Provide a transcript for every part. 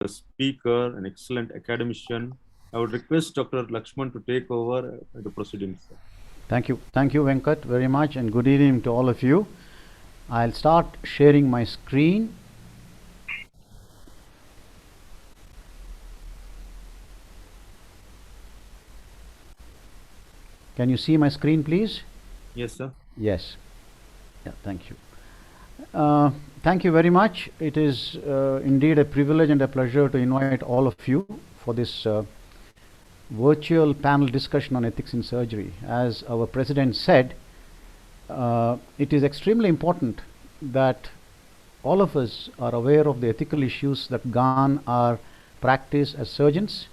speaker, an excellent academician. I would request Dr. Lakshman to take over the proceedings. Thank you. Thank you, Venkat, very much, and good evening to all of you. I'll start sharing my screen. Can you see my screen, please? Yes, sir. Yes. Yeah, thank you. Thank you very much. It is indeed a privilege and a pleasure to invite all of you for this virtual panel discussion on ethics in surgery. As our president said, it is extremely important that all of us are aware of the ethical issues that govern our practice as surgeons.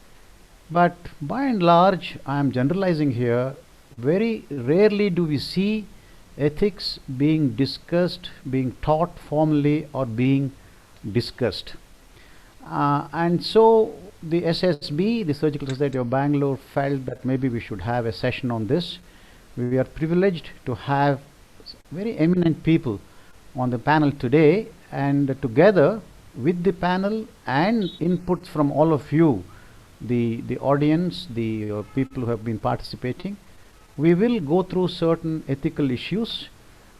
But by and large, I am generalizing here, very rarely do we see ethics being discussed, being taught formally, or being discussed. And so the SSB, the Surgical Society of Bangalore, felt that maybe we should have a session on this. We are privileged to have very eminent people on the panel today, and together with the panel and inputs from all of you, the audience, the people who have been participating, we will go through certain ethical issues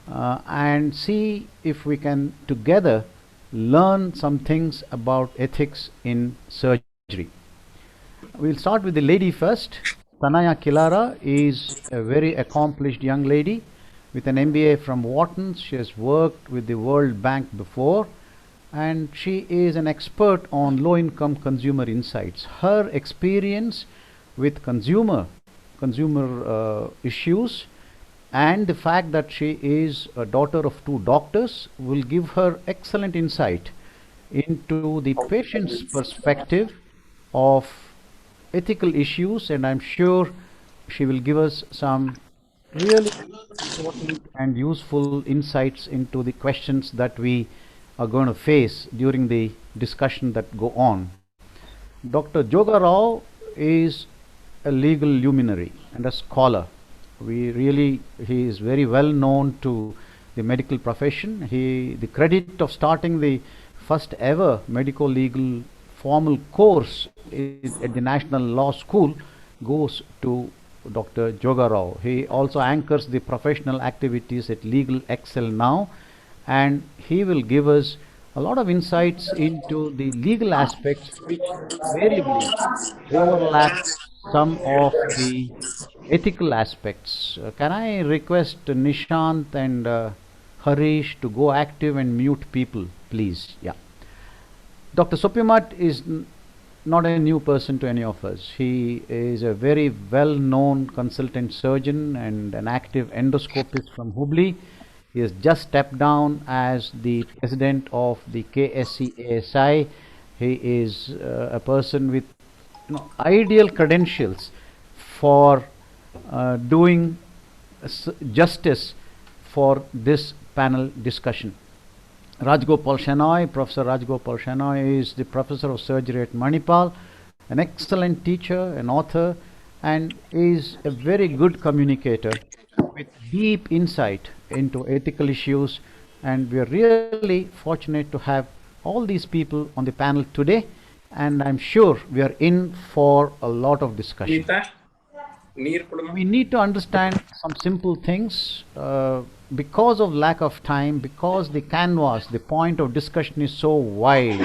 and see if we can together learn some things about ethics in surgery. We'll start with the lady first. Tanaya Kilara is a very accomplished young lady with an MBA from Wharton. She has worked with the World Bank before, and she is an expert on low-income consumer insights. Her experience with consumer issues and the fact that she is a daughter of two doctors will give her excellent insight into the patient's perspective of ethical issues, and I'm sure she will give us some really important and useful insights into the questions that we are going to face during the discussion that go on. Dr. Joga Rao is a legal luminary and a scholar. He is very well known to the medical profession. The credit of starting the first ever medico legal formal course at the National Law School goes to Dr. Joga Rao. He also anchors the professional activities at Legal Excel now, and he will give us a lot of insights into the legal aspects which invariably overlap some of the ethical aspects. Can I request Nishant and Harish to go active and mute people, please? Yeah. Dr. Sopimat is not a new person to any of us. He is a very well-known consultant surgeon and an active endoscopist from Hubli. He has just stepped down as the president of the KSCASI. He is a person with ideal credentials for doing justice for this panel discussion. Rajgopal Shenoy, Professor Rajgopal Shenoy is the professor of surgery at Manipal, an excellent teacher, an author, and is a very good communicator with deep insight into ethical issues. And we are really fortunate to have all these people on the panel today, and I'm sure we are in for a lot of discussion. We need to understand some simple things because of lack of time, because the canvas, the point of discussion is so wide.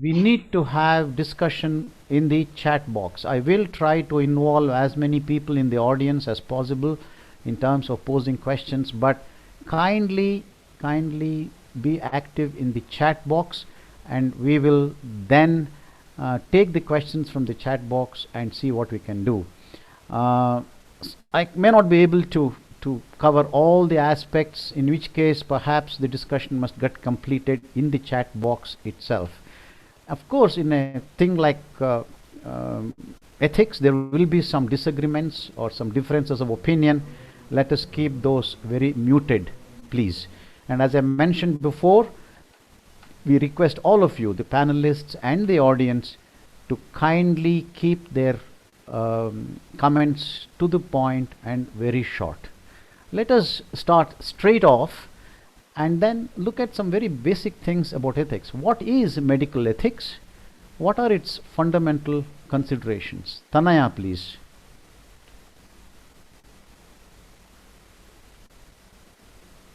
We need to have discussion in the chat box. I will try to involve as many people in the audience as possible in terms of posing questions, but kindly be active in the chat box, and we will then take the questions from the chat box and see what we can do. I may not be able to cover all the aspects, in which case perhaps the discussion must get completed in the chat box itself. Of course, in a thing like ethics, there will be some disagreements or some differences of opinion. Let us keep those very muted, please. And as I mentioned before, we request all of you, the panelists and the audience, to kindly keep their comments to the point and very short. Let us start straight off and then look at some very basic things about ethics. What is medical ethics? What are its fundamental considerations? Tanaya, please.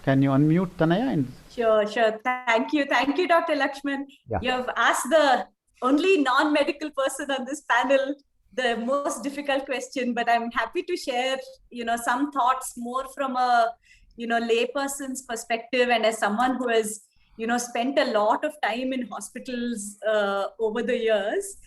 Can you unmute, Tanaya? Sure. Thank you, Dr. Lakshman. Yeah. You have asked the only non-medical person on this panel the most difficult question, but I'm happy to share, some thoughts more from a, layperson's perspective, and as someone who has, spent a lot of time in hospitals over the years.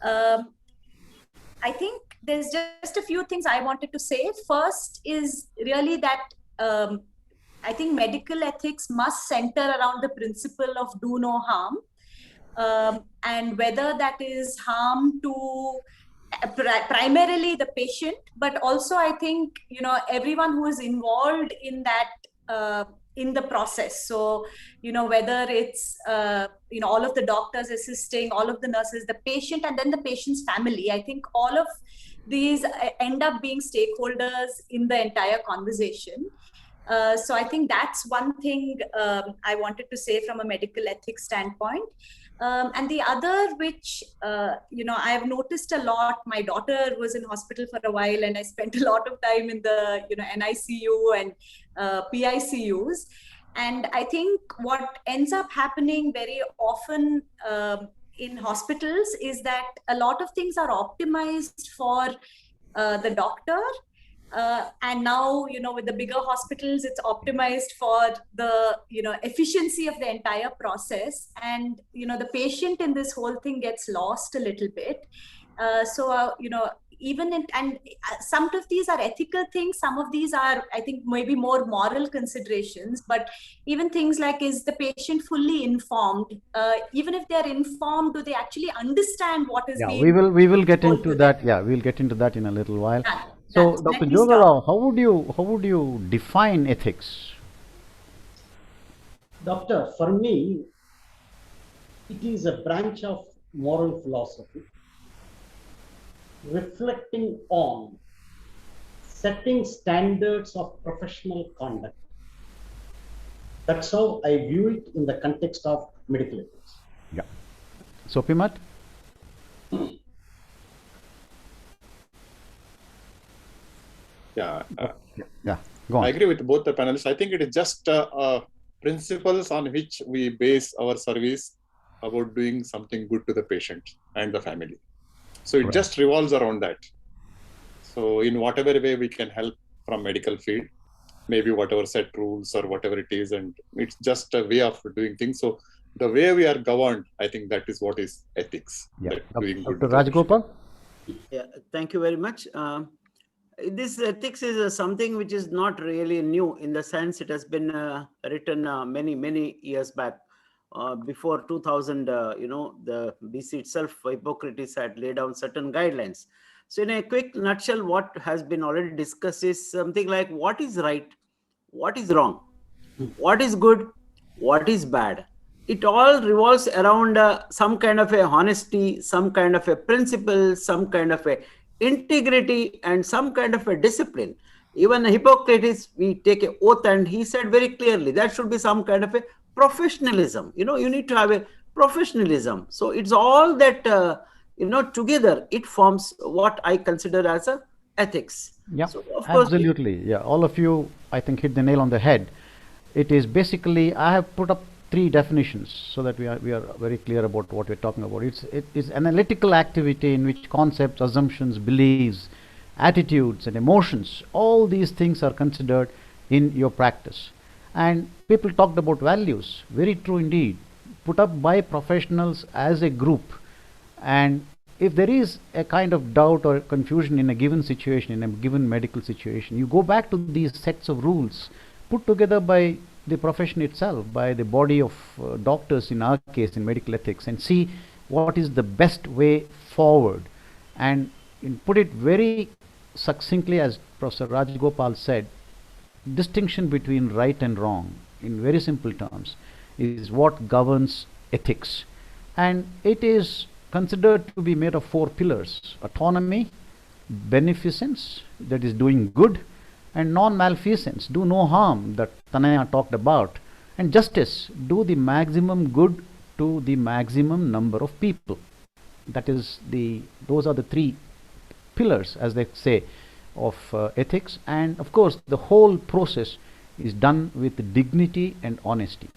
I think there's just a few things I wanted to say. First is really that I think medical ethics must center around the principle of do no harm. And whether that is harm to primarily the patient, but also I think, everyone who is involved in that, in the process. So, whether it's, all of the doctors assisting, all of the nurses, the patient, and then the patient's family, I think all of these end up being stakeholders in the entire conversation. So I think that's one thing I wanted to say from a medical ethics standpoint. And the other, which, I've noticed a lot, my daughter was in hospital for a while, and I spent a lot of time in the, NICU and PICUs. And I think what ends up happening very often in hospitals is that a lot of things are optimized for the doctor. And now, with the bigger hospitals, it's optimized for the, efficiency of the entire process. And, the patient in this whole thing gets lost a little bit. Even in, and some of these are ethical things. Some of these are, I think, maybe more moral considerations, but even things like, is the patient fully informed? Even if they're informed, do they actually understand what is being... we will get into that. Yeah, we'll get into that in a little while. So, Dr. Jogarao, how would you define ethics? Doctor, for me, it is a branch of moral philosophy reflecting on setting standards of professional conduct. That's how I view it in the context of medical ethics. Yeah. Sopimat? Yeah, go on. I agree with both the panelists. I think it is just principles on which we base our service about doing something good to the patient and the family. So it just revolves around that. So in whatever way we can help from medical field, maybe whatever set rules or whatever it is, and it's just a way of doing things. So the way we are governed, I think that is what is ethics. Yeah. Dr. Rajgopal? Yeah, thank you very much. This ethics is something which is not really new, in the sense it has been written many years back. Before 2000, the BC itself, Hippocrates had laid down certain guidelines. So in a quick nutshell, what has been already discussed is something like what is right, what is wrong, what is good, what is bad. It all revolves around some kind of a honesty, some kind of a principle, some kind of a integrity, and some kind of a discipline. Even Hippocrates, we take an oath, and he said very clearly that should be some kind of a professionalism. You need to have a professionalism. So it's all that, together it forms what I consider as a ethics. Yeah, so of course, absolutely. Yeah, all of you, I think, hit the nail on the head. It is basically, I have put up 3 definitions so that we are very clear about what we're talking about. It is analytical activity in which concepts, assumptions, beliefs, attitudes, and emotions, all these things are considered in your practice. And people talked about values, very true indeed, put up by professionals as a group. And if there is a kind of doubt or confusion in a given situation, in a given medical situation, you go back to these sets of rules put together by the profession itself, by the body of doctors, in our case in medical ethics, and see what is the best way forward. And put it very succinctly, as Professor Rajgopal said, distinction between right and wrong, in very simple terms, is what governs ethics. And it is considered to be made of 4 pillars: autonomy, beneficence, that is doing good, and non-malfeasance, do no harm, that Tanaya talked about, and justice, do the maximum good to the maximum number of people. Those are the three pillars, as they say, of ethics. And of course, the whole process is done with dignity and honesty.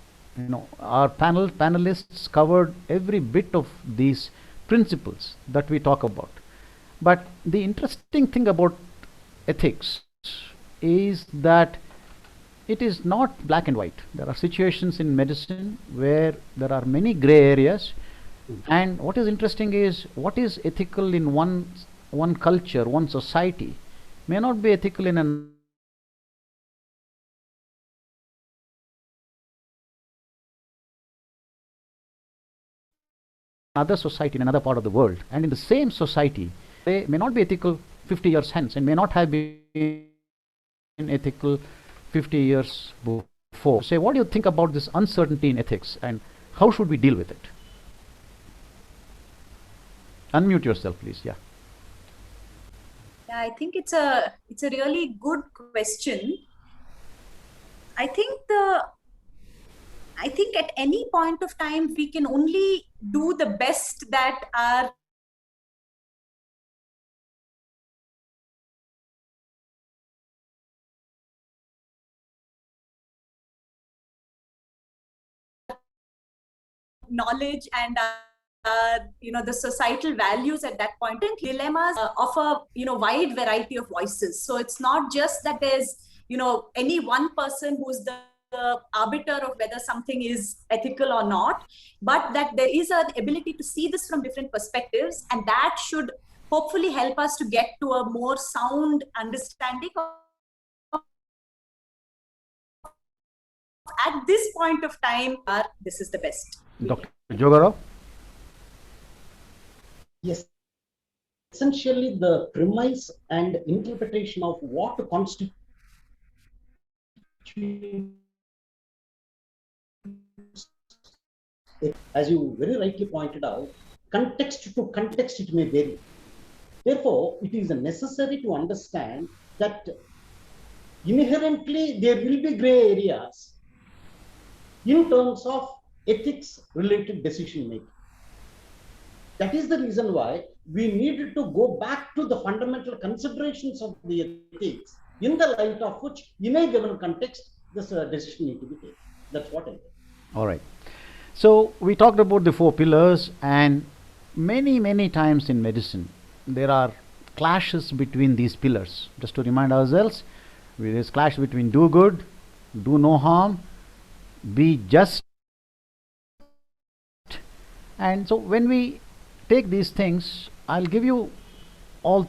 Our panelists covered every bit of these principles that we talk about. But the interesting thing about ethics is that it is not black and white. There are situations in medicine where there are many gray areas. And what is interesting is what is ethical in one culture, one society, may not be ethical in another society in another part of the world. And in the same society, they may not be ethical 50 years hence and may not have been ethical 50 years before. Say, what do you think about this uncertainty in ethics and how should we deal with it? Unmute yourself, please. Yeah. Yeah, I think it's a really good question. I think at any point of time we can only do the best that our knowledge and the societal values at that point. And dilemmas of a wide variety of voices. So it's not just that there's any one person who's the arbiter of whether something is ethical or not, but that there is an ability to see this from different perspectives, and that should hopefully help us to get to a more sound understanding of at this point of time this is the best. Dr. Jogarao? Yes. Essentially, the premise and interpretation of what constitutes, as you very rightly pointed out, context to context it may vary. Therefore, it is necessary to understand that inherently there will be gray areas in terms of ethics related decision making. That is the reason why we needed to go back to the fundamental considerations of the ethics, in the light of which, in a given context, this decision need to be taken. That's what I think. All right. So we talked about the 4 pillars, and many times in medicine there are clashes between these pillars. Just to remind ourselves, there is clash between do good, do no harm, be just. And so when we take these things, I'll give you all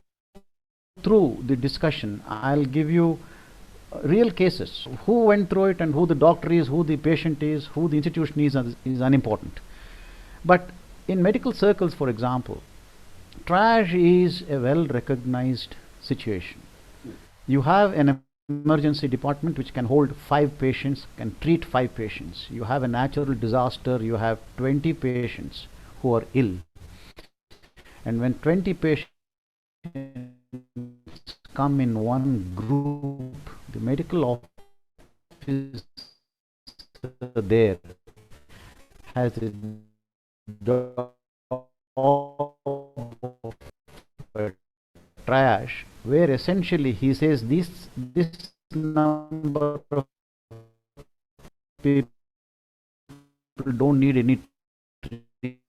through the discussion, I'll give you real cases. Who went through it and who the doctor is, who the patient is, who the institution is unimportant. But in medical circles, for example, triage is a well recognized situation. You have an emergency department which can hold 5 patients, can treat 5 patients. You have a natural disaster, you have 20 patients who are ill. And when 20 patients come in one group, the medical officer there has a job of triage, where essentially he says this number of people don't need any treatment.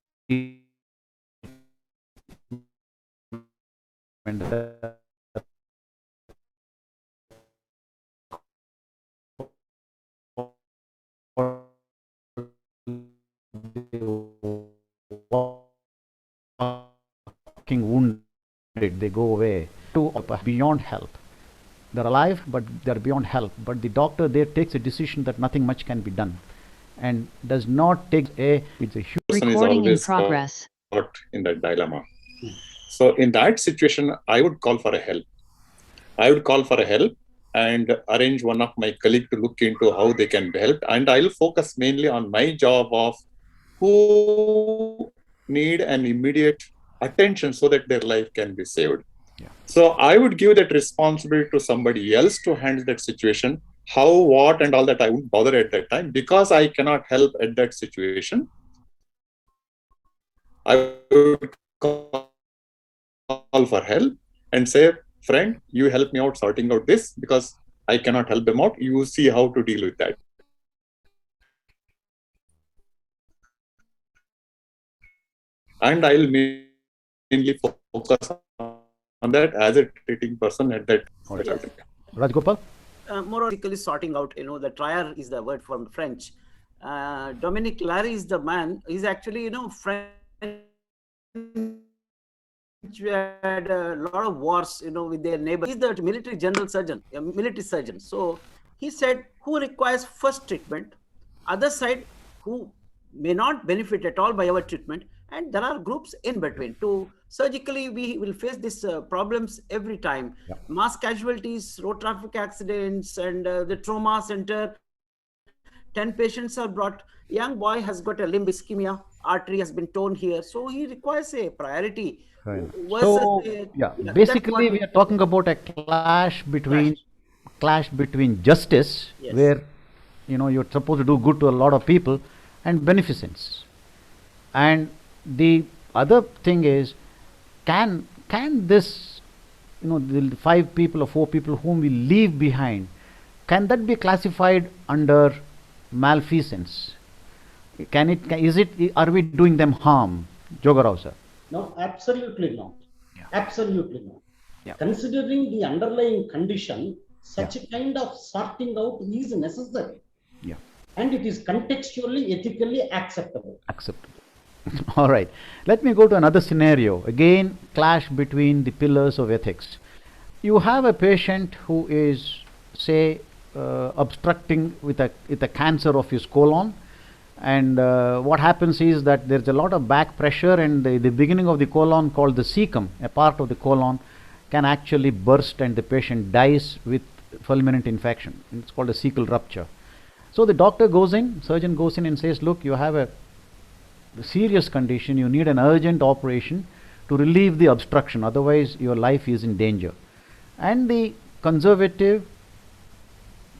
Wounded, they go away to beyond help. They're alive, but they're beyond help. But the doctor there takes a decision that nothing much can be done, and does not take it's a huge recording in progress. Caught in that dilemma. So in that situation, I would call for a help. And arrange one of my colleagues to look into how they can be helped. And I'll focus mainly on my job of who need an immediate attention so that their life can be saved. Yeah. So I would give that responsibility to somebody else to handle that situation. How, what, and all that I wouldn't bother at that time, because I cannot help at that situation. I would call for help and say, friend, you help me out sorting out this because I cannot help them out. You see how to deal with that. And I'll mainly focus on that as a treating person at that. Rajgopal? More basically sorting out, the trier is the word from French. Dominic Larry is the man. He's actually, French. We had a lot of wars, with their neighbors. He's the military general surgeon, a military surgeon. So he said, who requires first treatment, other side who may not benefit at all by our treatment, and there are groups in between. Surgically, we will face these problems every time. Yeah. Mass casualties, road traffic accidents, and the trauma center. 10 patients are brought. Young boy has got a limb ischemia, artery has been torn here, so he requires a priority. Right. versus So, a- yeah, that's basically what we are talking about a clash between justice, Yes. where you're supposed to do good to a lot of people, and beneficence. And the other thing is, can this, the 5 people or 4 people whom we leave behind, can that be classified under malfeasance? Are we doing them harm? Jogarao sir. No, absolutely not. Yeah. Absolutely not. Yeah. Considering the underlying condition, such a kind of sorting out is necessary. Yeah. And it is contextually, ethically acceptable. Acceptable. All right. Let me go to another scenario. Again, clash between the pillars of ethics. You have a patient who is, say, obstructing with a cancer of his colon, and what happens is that there's a lot of back pressure, and the beginning of the colon, called the cecum, a part of the colon, can actually burst, and the patient dies with fulminant infection. It's called a cecal rupture. So the surgeon goes in and says, look, you have a serious condition, you need an urgent operation to relieve the obstruction, otherwise your life is in danger. And the conservative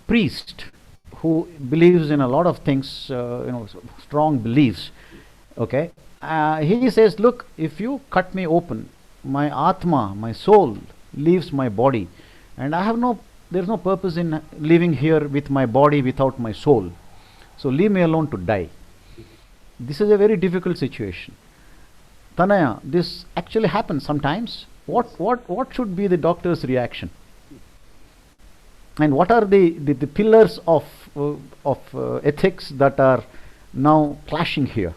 priest, who believes in a lot of things, strong beliefs, okay, he says, look, if you cut me open, my atma, my soul, leaves my body, and there's no purpose in living here with my body without my soul. So leave me alone to die. This is a very difficult situation. Tanaya, this actually happens sometimes. What should be the doctor's reaction? And what are the pillars of ethics that are now clashing here?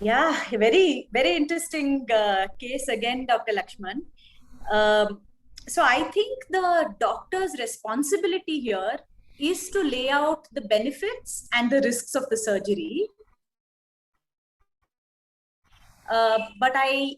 Yeah, very, very interesting case again, Dr. Lakshman. So I think the doctor's responsibility here is to lay out the benefits and the risks of the surgery. But I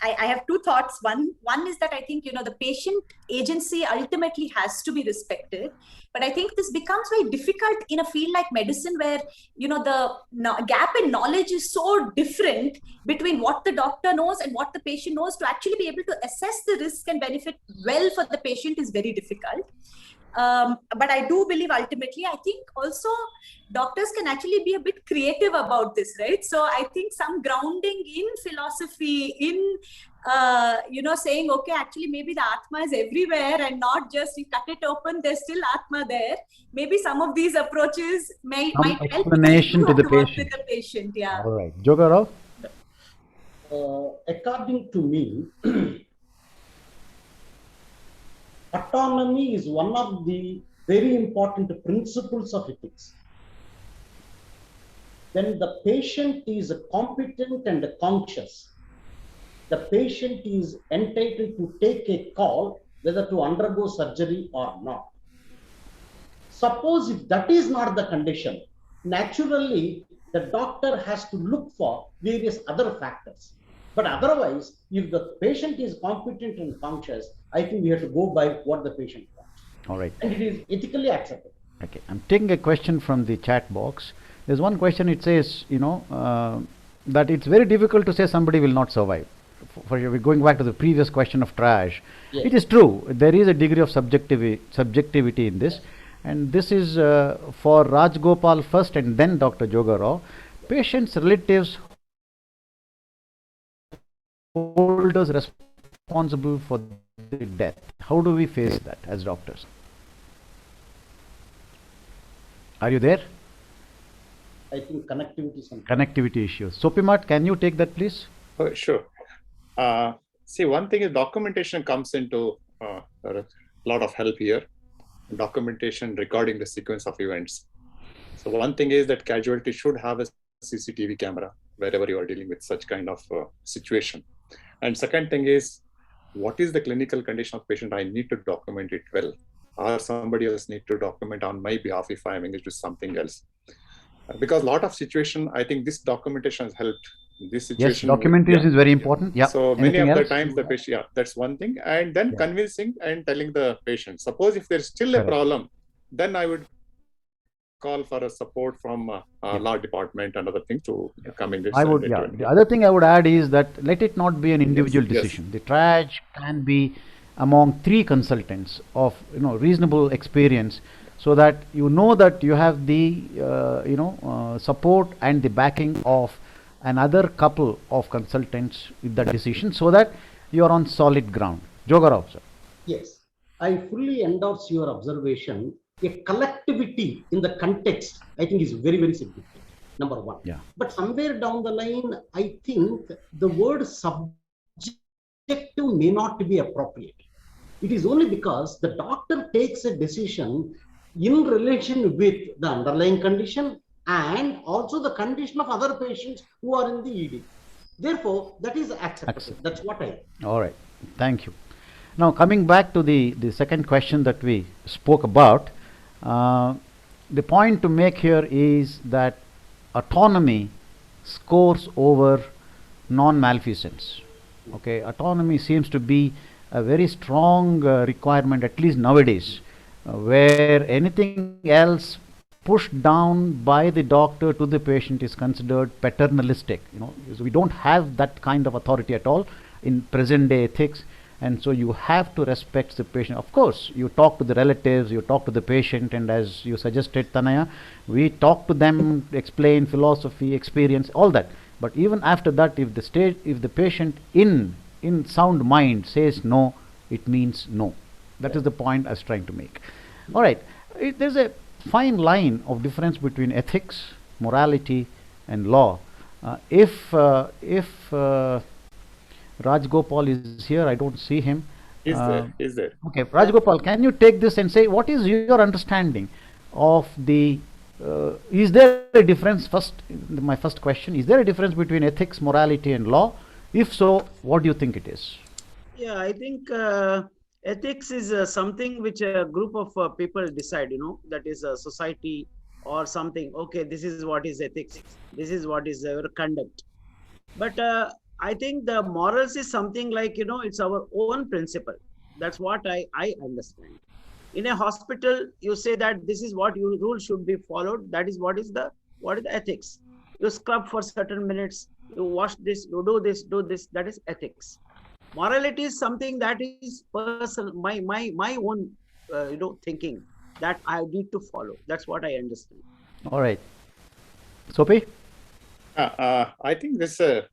have 2 thoughts. One is that I think, the patient agency ultimately has to be respected. But I think this becomes very difficult in a field like medicine, where, the gap in knowledge is so different between what the doctor knows and what the patient knows. To actually be able to assess the risk and benefit well for the patient is very difficult. But I do believe ultimately, I think also doctors can actually be a bit creative about this, right? So I think some grounding in philosophy, in, saying, okay, actually maybe the Atma is everywhere and not just you cut it open, there's still Atma there. Maybe some of these approaches might help explanation to the work patient. with the patient. Yeah. All right. Jogarao? According to me, autonomy is one of the very important principles of ethics. When the patient is competent and conscious, the patient is entitled to take a call whether to undergo surgery or not. Suppose if that is not the condition, naturally the doctor has to look for various other factors. But otherwise, if the patient is competent and conscious, I think we have to go by what the patient wants. All right. And it is ethically acceptable. Okay. I'm taking a question from the chat box. There's one question, it says, that it's very difficult to say somebody will not survive. We're going back to the previous question of triage. Yes. It is true. There is a degree of subjectivity in this. And this is for Rajgopal first and then Dr. Jogarao. patient's relatives hold us responsible for the death. How do we face that as doctors? Are you there? I think connectivity is something. Connectivity issues. Sopimat, can you take that, please? Oh, sure. See, one thing is documentation comes into a lot of help here. Documentation recording the sequence of events. So one thing is that casualty should have a CCTV camera wherever you are dealing with such kind of situation. And second thing is, what is the clinical condition of patient? I need to document it well, or somebody else need to document on my behalf if I am engaged with something else. Because a lot of situation, I think this documentation has helped. This situation, yes, documentation is very important. Yeah. So many Anything of the else? times the patient, that's one thing. And then convincing and telling the patient. Suppose if there's still a Correct. problem, then I would call for a support from law department and other things to come in this. I would, The other thing I would add is that let it not be an individual Yes. decision. The triage can be among 3 consultants of reasonable experience, so that that you have the support and the backing of another couple of consultants with that decision, so that you are on solid ground. Jogarao, sir. Yes, I fully endorse your observation. A collectivity in the context, I think, is very, very significant. Number one. Yeah. But somewhere down the line, I think the word subjective may not be appropriate. It is only because the doctor takes a decision in relation with the underlying condition and also the condition of other patients who are in the ED. Therefore, that is acceptable. That's what I. All right. Thank you. Now, coming back to the second question that we spoke about, the point to make here is that autonomy scores over non-malfeasance. Okay, autonomy seems to be a very strong requirement, at least nowadays, where anything else pushed down by the doctor to the patient is considered paternalistic. So we don't have that kind of authority at all in present day ethics. And so you have to respect the patient. Of course, you talk to the relatives, you talk to the patient, and as you suggested, Tanaya, we talk to them, explain philosophy, experience, all that. But even after that, if the patient in sound mind says no, it means no. That is the point I was trying to make. All right, there's a fine line of difference between ethics, morality, and law. If Rajgopal is here, I don't see him. Is there? Okay, Rajgopal, can you take this and say what is your understanding of the? Is there a difference? My first question: is there a difference between ethics, morality, and law? If so, what do you think it is? Yeah, I think ethics is something which a group of people decide. That is a society or something. Okay, this is what is ethics. This is what is our conduct. But I think the morals is something like, it's our own principle. That's what I understand. In a hospital, you say that this is what your rule should be followed. That is what is the ethics. You scrub for certain minutes, you wash this, you do this, that is ethics. Morality is something that is personal, my own, thinking that I need to follow. That's what I understand. All right. Sophie? I think this is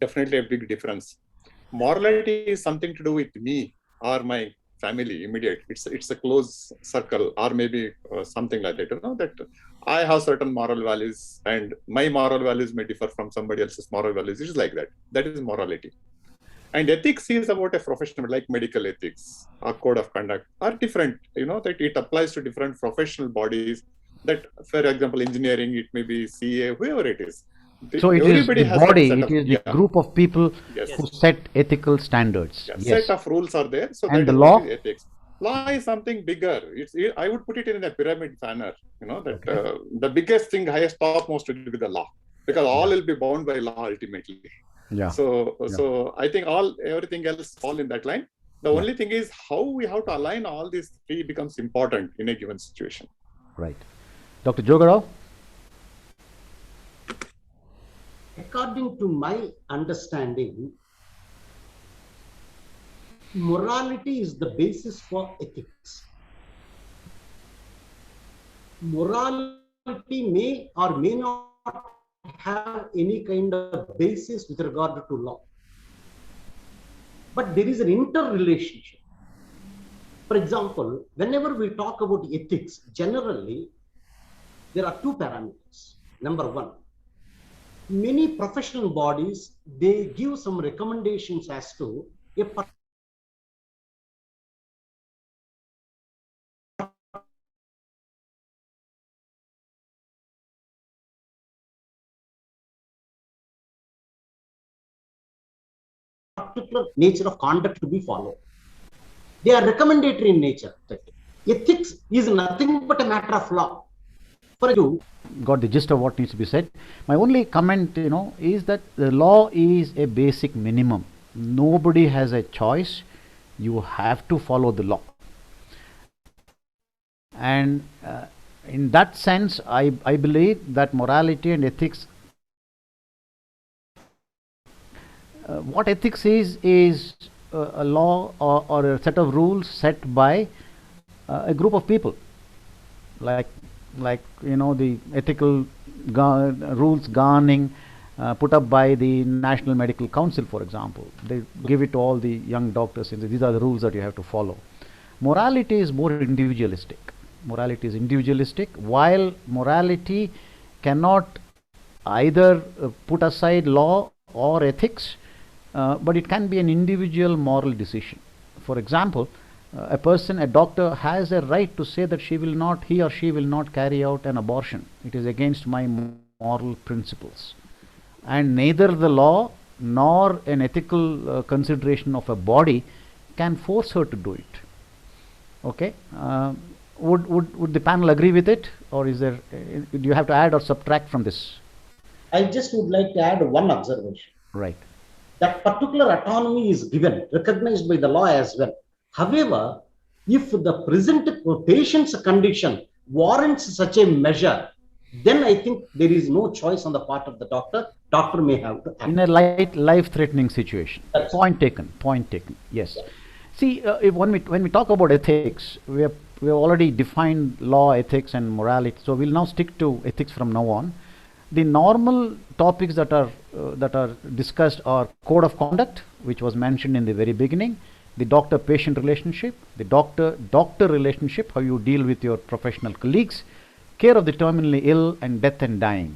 definitely a big difference. Morality is something to do with me or my family, immediate. It's a close circle, or maybe something like that. That I have certain moral values, and my moral values may differ from somebody else's moral values. It is like that. That is morality. And ethics is about a professional, like medical ethics or code of conduct, are different. That it applies to different professional bodies. That, for example, engineering, it may be CA, whoever it is. So it is the body, it is the group of people who set ethical standards. Set of rules are there. So and the law? Ethics. Law is something bigger. I would put it in a pyramid manner. That the biggest thing, highest, topmost will be the law, because all will be bound by law ultimately. Yeah. So I think everything else fall in that line. The only thing is how we have to align all these three becomes important in a given situation. Right. Dr. Jogarao? According to my understanding, morality is the basis for ethics. Morality may or may not have any kind of basis with regard to law. But there is an interrelationship. For example, whenever we talk about ethics, generally, there are two parameters. Number one, many professional bodies, they give some recommendations as to a particular nature of conduct to be followed. They are recommendatory in nature. Ethics is nothing but a matter of law. For you, got the gist of what needs to be said. My only comment, is that the law is a basic minimum. Nobody has a choice. You have to follow the law. And in that sense, I believe that morality and ethics, what ethics is a law or a set of rules set by a group of people, like the ethical rules governing put up by the National Medical Council, for example. They give it to all the young doctors, and these are the rules that you have to follow. Morality is more individualistic. While morality cannot either put aside law or ethics, but it can be an individual moral decision. For example, a doctor has a right to say that he or she will not carry out an abortion. It is against my moral principles. And neither the law nor an ethical consideration of a body can force her to do it. Okay? Would the panel agree with it, or is there? Do you have to add or subtract from this? I just would like to add one observation. Right. That particular autonomy is given, recognized by the law as well. However, if the present patient's condition warrants such a measure, then I think there is no choice on the part of the doctor. Doctor may have to act. In a life-threatening situation. That's point taken. Yes. Yeah. See, when we talk about ethics, we have already defined law, ethics, and morality. So we'll now stick to ethics from now on. The normal topics that are discussed are code of conduct, which was mentioned in the very beginning, the doctor-patient relationship, the doctor-doctor relationship, how you deal with your professional colleagues, care of the terminally ill, and death and dying.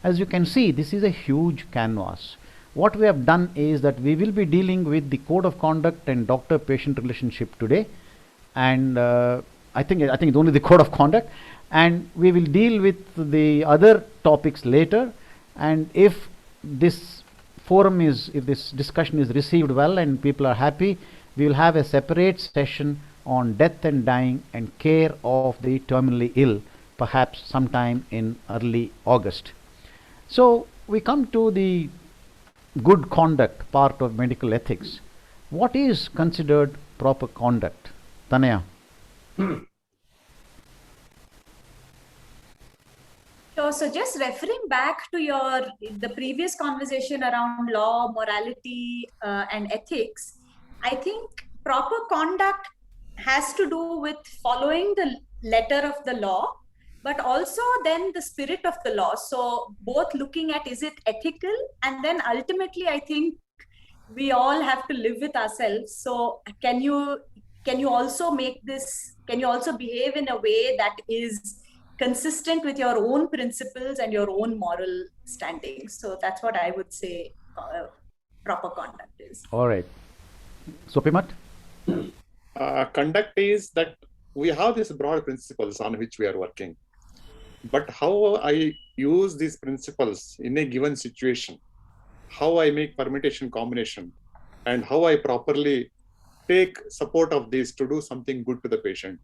As you can see, this is a huge canvas. What we have done is that we will be dealing with the code of conduct and doctor-patient relationship today, and I think it's only the code of conduct, and we will deal with the other topics later. And if this discussion is received well and people are happy, we will have a separate session on death and dying and care of the terminally ill, perhaps sometime in early August. So we come to the good conduct part of medical ethics. What is considered proper conduct? Tanaya. Sure. So just referring back to the previous conversation around law, morality, and ethics, I think proper conduct has to do with following the letter of the law, but also then the spirit of the law. So both looking at, is it ethical? And then ultimately, I think we all have to live with ourselves. So can you also behave in a way that is consistent with your own principles and your own moral standings? So that's what I would say proper conduct is. All right. Sopimat? Conduct is that we have these broad principles on which we are working. But how I use these principles in a given situation, how I make permutation combination, and how I properly take support of these to do something good to the patient.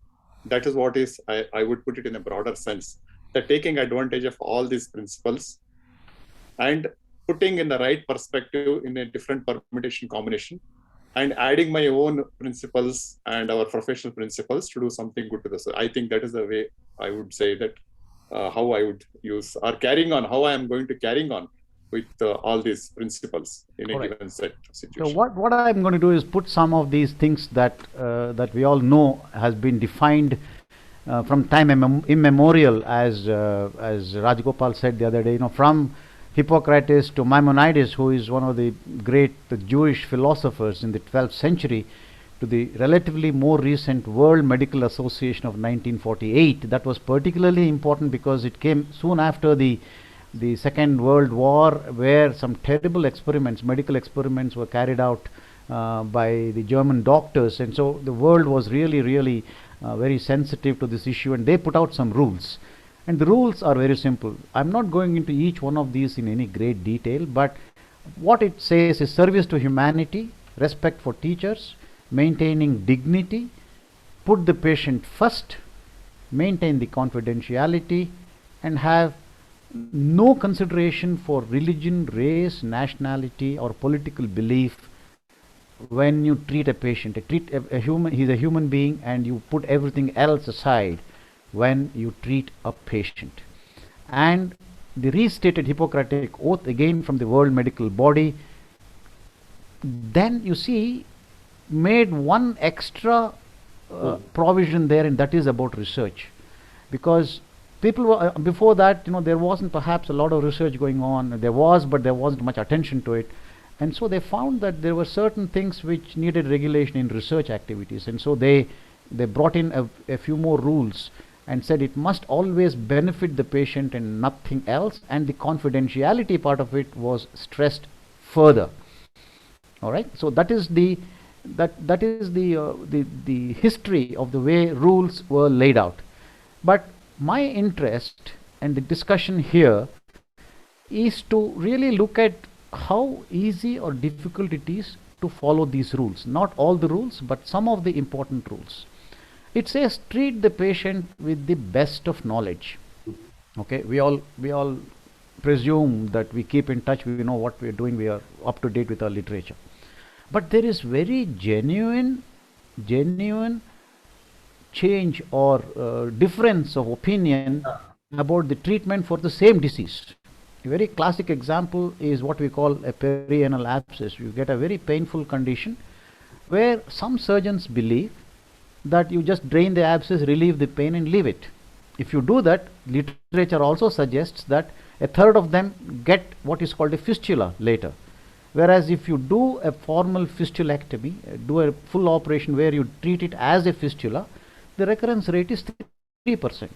That is what is, I would put it in a broader sense, that taking advantage of all these principles and putting in the right perspective in a different permutation combination and adding my own principles and our professional principles to do something good to this. I think that is the way I would say that how I would use or carrying on, how I am going to carrying on with all these principles in a given set situation. So what I'm going to do is put some of these things that we all know has been defined from time immemorial, as Rajgopal said the other day, from Hippocrates to Maimonides, who is one of the great Jewish philosophers in the 12th century, to the relatively more recent World Medical Association of 1948. That was particularly important because it came soon after the Second World War, where some terrible experiments, medical experiments, were carried out by the German doctors, and so the world was really very sensitive to this issue, and they put out some rules. And the rules are very simple. I'm not going into each one of these in any great detail, but what it says is service to humanity, respect for teachers, maintaining dignity, put the patient first, maintain the confidentiality, and have no consideration for religion, race, nationality, or political belief when you treat a patient. Treat a human, he's a human being, and you put everything else aside when you treat a patient. And the restated Hippocratic Oath, again from the World Medical Body, then you see made one extra provision there, and that is about research, because people were before that, there wasn't perhaps a lot of research going on. There was, but there wasn't much attention to it, and so they found that there were certain things which needed regulation in research activities, and so they brought in a few more rules and said it must always benefit the patient and nothing else, and the confidentiality part of it was stressed further. All right, so that is the history of the way rules were laid out. But my interest and the discussion here is to really look at how easy or difficult it is to follow these rules. Not all the rules, but some of the important rules. It says treat the patient with the best of knowledge. Okay, we all presume that we keep in touch, we know what we are doing, we are up to date with our literature. But there is very genuine change or difference of opinion about the treatment for the same disease. A very classic example is what we call a perianal abscess. You get a very painful condition where some surgeons believe that you just drain the abscess, relieve the pain, and leave it. If you do that, literature also suggests that a third of them get what is called a fistula later. Whereas if you do a formal fistulectomy, do a full operation where you treat it as a fistula, the recurrence rate is 3%.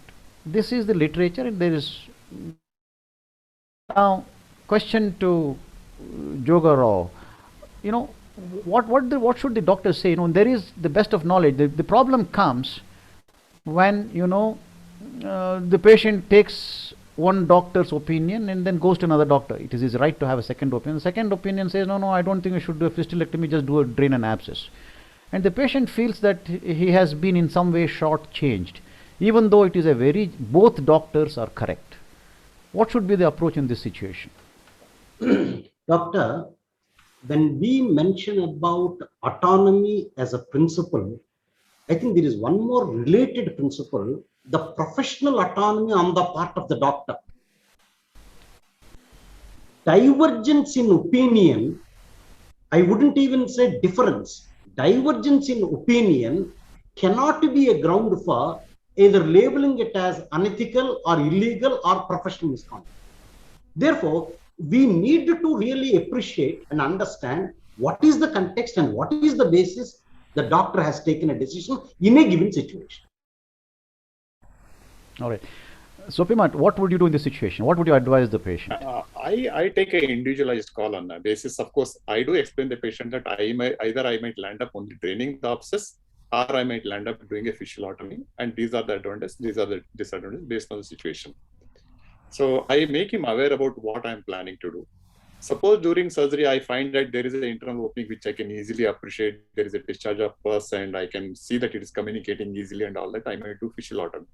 This is the literature, and there is now question to Joga Rao. What should the doctor say? There is the best of knowledge. The problem comes when the patient takes one doctor's opinion and then goes to another doctor. It is his right to have a second opinion. The second opinion says, no, I don't think I should do a fistulectomy, just drain an abscess. And the patient feels that he has been in some way short-changed, even though it is both doctors are correct. What should be the approach in this situation? Doctor, when we mention about autonomy as a principle, I think there is one more related principle, the professional autonomy on the part of the doctor. Divergence in opinion, I wouldn't even say difference. Divergence in opinion cannot be a ground for either labeling it as unethical or illegal or professional misconduct. Therefore, we need to really appreciate and understand what is the context and what is the basis the doctor has taken a decision in a given situation. All right. Sopimat, what would you do in this situation? What would you advise the patient? I take an individualized call on that basis. Of course, I do explain the patient that I might land up only draining the abscess, or I might land up doing a fistulotomy, and these are the advantages, these are the disadvantages based on the situation. So I make him aware about what I'm planning to do. Suppose during surgery, I find that there is an internal opening which I can easily appreciate. There is a discharge of pus and I can see that it is communicating easily and all that, I might do fistulotomy.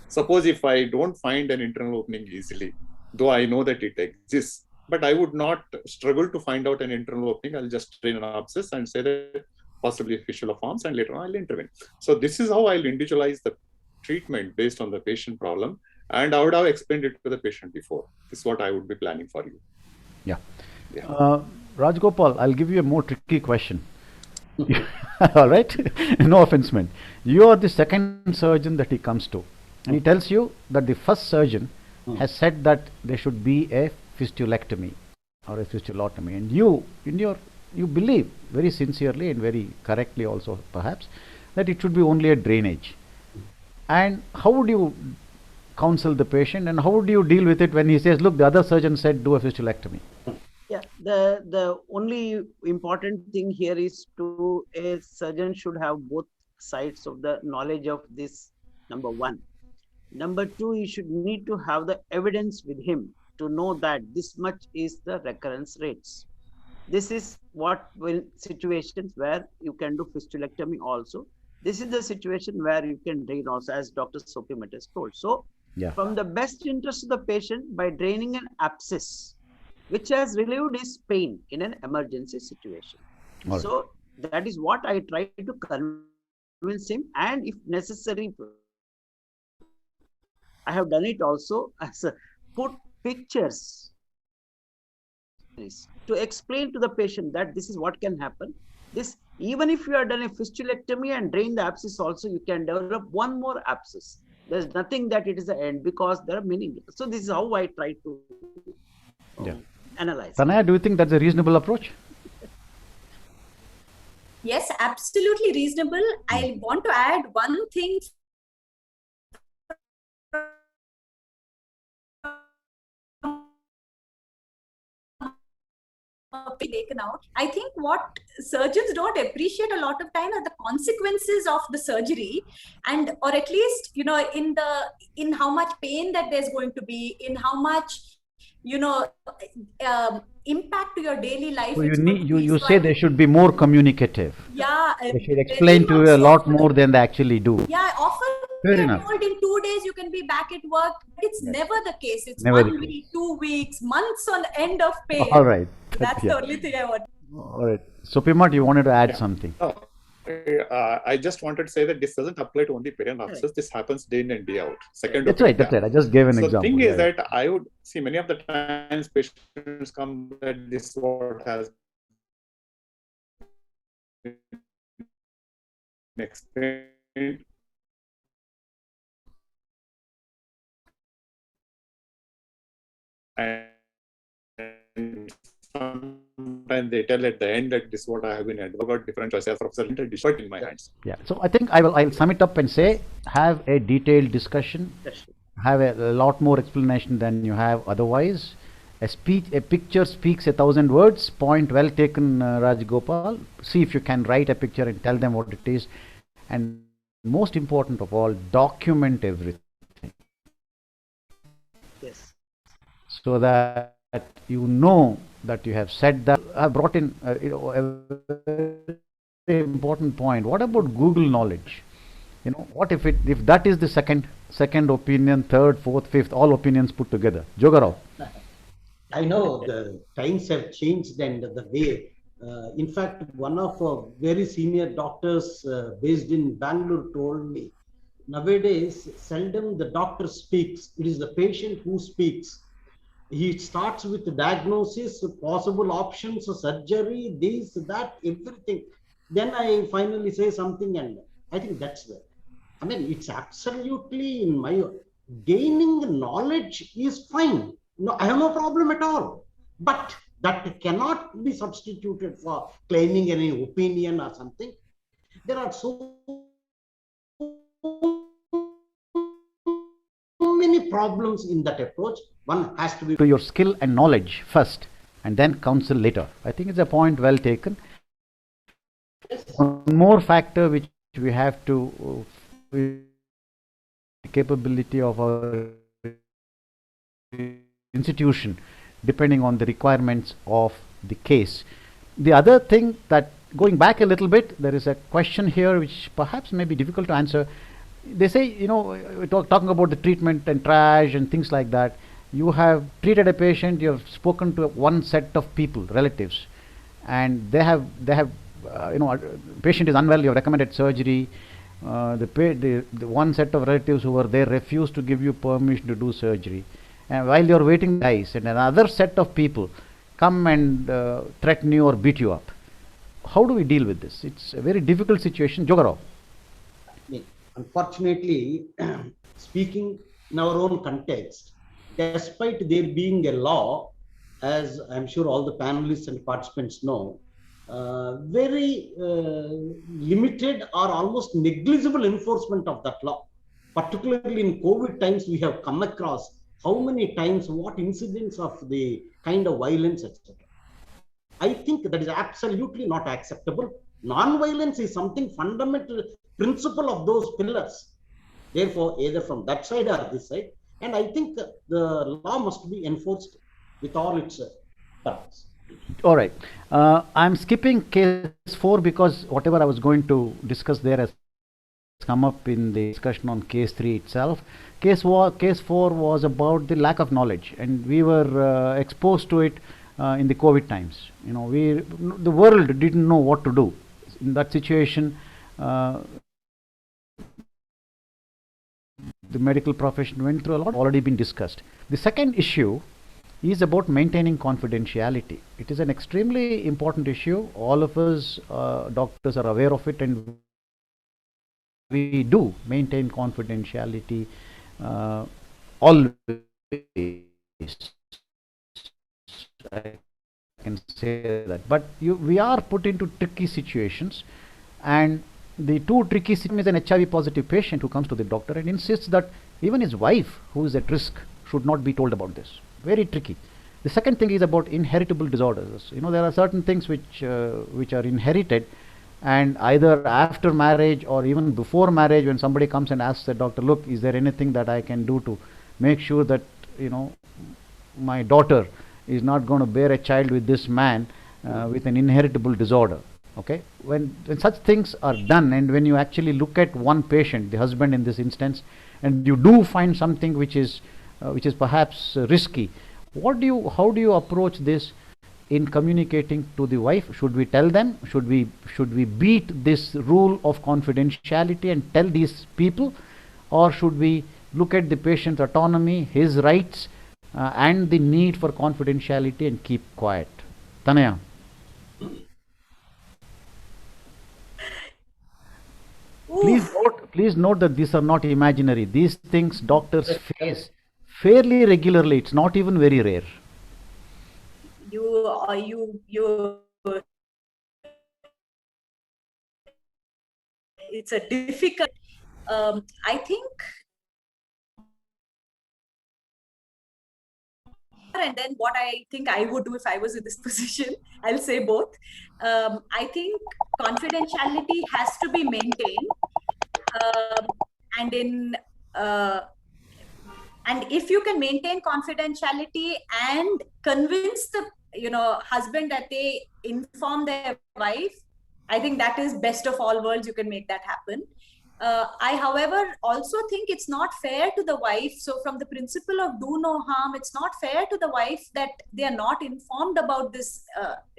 Suppose if I don't find an internal opening easily, though I know that it exists, but I would not struggle to find out an internal opening. I'll just drain an abscess and say that possibly a fistula forms, and later on I'll intervene. So this is how I'll individualize the treatment based on the patient problem. And I would have explained it to the patient before. This is what I would be planning for you. Yeah. Rajgopal, I'll give you a more tricky question. All right? No offense meant. You are the second surgeon that he comes to. And he tells you that the first surgeon has said that there should be a fistulectomy or a fistulotomy, and you believe very sincerely and very correctly also perhaps that it should be only a drainage. And how would you counsel the patient, and how would you deal with it when he says, look, the other surgeon said do a fistulectomy? Yeah, the only important thing here is a surgeon should have both sides of the knowledge of this, number one. Number two, he should need to have the evidence with him to know that this much is the recurrence rates. This is what will situations where you can do fistulectomy also. This is the situation where you can drain also, as Dr. Sopimat has told. So Yeah. from the best interest of the patient, by draining an abscess, which has relieved his pain in an emergency situation. All right. So that is what I try to convince him, and if necessary, I have done it also as put pictures to explain to the patient that this is what can happen. This, even if you have done a fistulectomy and drain the abscess also, you can develop one more abscess. There's nothing that it is the end, because there are many. So this is how I try to analyze. Tanaya, do you think that's a reasonable approach? Yes, absolutely reasonable. I want to add one thing. Taken out. I think what surgeons don't appreciate a lot of time are the consequences of the surgery, and or at least in how much pain that there's going to be, in how much impact to your daily life. So you say they should be more communicative. Yeah, They should explain to you a lot more than they actually do. Yeah, often Fair you're enough. told in 2 days you can be back at work, but it's never the case. It's Never the 1 week, 2 weeks, months on end of pain. All right. That's the only thing I want. All right. Sopimat, you wanted to add something. I just wanted to say that this doesn't apply to only perineal abscess. This happens day in and day out. Second. That's right. That's right. I just gave an example. The thing is that I would see many of the times patients come that this what has been explained. And sometimes they tell at the end that this is what I have been advocating, different choices from certain in my hands. Yeah. So I think I'll sum it up and say, have a detailed discussion, have a lot more explanation than you have otherwise. A picture speaks 1,000 words. Point well taken, Rajgopal. See if you can write a picture and tell them what it is. And most important of all, document everything. Yes. So that you know that you have said that. I have brought in a very important point. What about Google knowledge? What if that is the second opinion, third, fourth, fifth, all opinions put together? Jogarao. I know the times have changed, and the way. In fact, one of very senior doctors based in Bangalore told me, nowadays, seldom the doctor speaks. It is the patient who speaks. He starts with the diagnosis, possible options, surgery, this, that, everything. Then I finally say something, and I think that's the. I mean, it's absolutely in my gaining knowledge is fine. No, I have no problem at all. But that cannot be substituted for claiming any opinion or something. There are so many problems in that approach. One has to be to your skill and knowledge first, and then counsel later. I think it's a point well taken. One more factor which we have to capability of our institution, depending on the requirements of the case. The other thing that, going back a little bit, there is a question here which perhaps may be difficult to answer. They say, we're talking about the treatment and triage and things like that. You have treated a patient, you have spoken to one set of people, relatives, and they have patient is unwell, you have recommended surgery. The one set of relatives who were there refused to give you permission to do surgery. And while you're waiting, dies, and another set of people come and threaten you or beat you up. How do we deal with this? It's a very difficult situation. Jogarao. Unfortunately, speaking in our own context, despite there being a law, as I'm sure all the panelists and participants know, very limited or almost negligible enforcement of that law. Particularly in COVID times, we have come across how many times, what incidents of the kind of violence, etc. I think that is absolutely not acceptable. Non-violence is something fundamental principle of those pillars. Therefore, either from that side or this side, and I think the law must be enforced with all its purpose. All right. I'm skipping case 4 because whatever I was going to discuss there has come up in the discussion on case 3 itself. Case 4 was about the lack of knowledge, and we were exposed to it in the COVID times. You know, the world didn't know what to do in that situation. The medical profession went through a lot, already been discussed. The second issue is about maintaining confidentiality. It is an extremely important issue. All of us doctors are aware of it, and we do maintain confidentiality always. I can say that. But we are put into tricky situations, and the two tricky situations is an HIV positive patient who comes to the doctor and insists that even his wife, who is at risk, should not be told about this. Very tricky. The second thing is about inheritable disorders. You know, there are certain things which are inherited, and either after marriage or even before marriage, when somebody comes and asks the doctor, look, is there anything that I can do to make sure that, you know, my daughter is not going to bear a child with this man with an inheritable disorder. Okay, when such things are done, and when you actually look at one patient, the husband in this instance, and you do find something which is perhaps risky, how do you approach this in communicating to the wife? Should we tell them? Should we beat this rule of confidentiality and tell these people, or should we look at the patient's autonomy, his rights, and the need for confidentiality and keep quiet? Tanaya. Please note that these are not imaginary. These things doctors face fairly regularly. It's not even very rare. It's a difficult. I think, and then what I think I would do if I was in this position, I'll say both. I think confidentiality has to be maintained, and if you can maintain confidentiality and convince the husband that they inform their wife, I think that is best of all worlds. You can make that happen. I, however, also think it's not fair to the wife. So from the principle of do no harm, it's not fair to the wife that they are not informed about this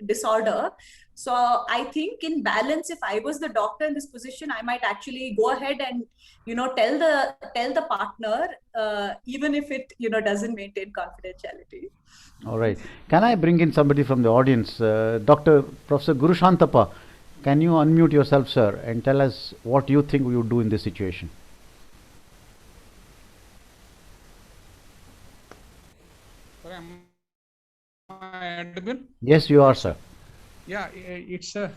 disorder. So I think in balance, if I was the doctor in this position, I might actually go ahead and, tell the partner, even if it, doesn't maintain confidentiality. All right. Can I bring in somebody from the audience? Dr. Professor Guru Shantappa, can you unmute yourself, sir, and tell us what you think we would do in this situation? Am I audible? Yes, you are, sir. Yeah, it's a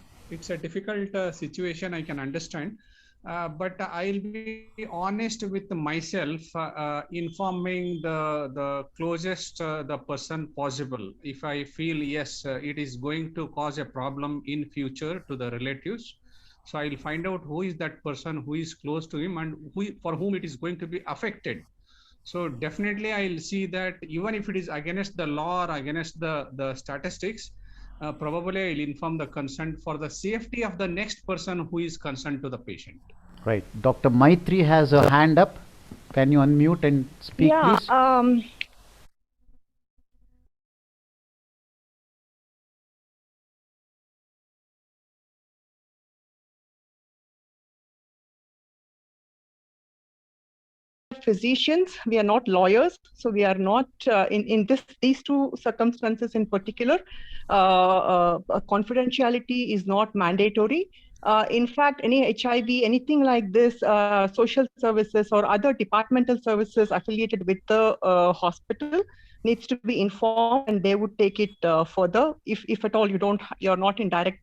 difficult situation, I can understand. But I'll be honest with myself, informing the closest the person possible. If I feel, yes, it is going to cause a problem in future to the relatives, so I'll find out who is that person, who is close to him, and for whom it is going to be affected. So definitely I'll see that even if it is against the law or against the statistics, probably I'll inform the consent for the safety of the next person who is concerned to the patient. Right. Dr. Maitri has a hand up. Can you unmute and speak, please? Physicians, we are not lawyers, so we are not in these two circumstances in particular. Confidentiality is not mandatory. In fact, any HIV, anything like this, social services or other departmental services affiliated with the hospital needs to be informed, and they would take it further if at all you're not in direct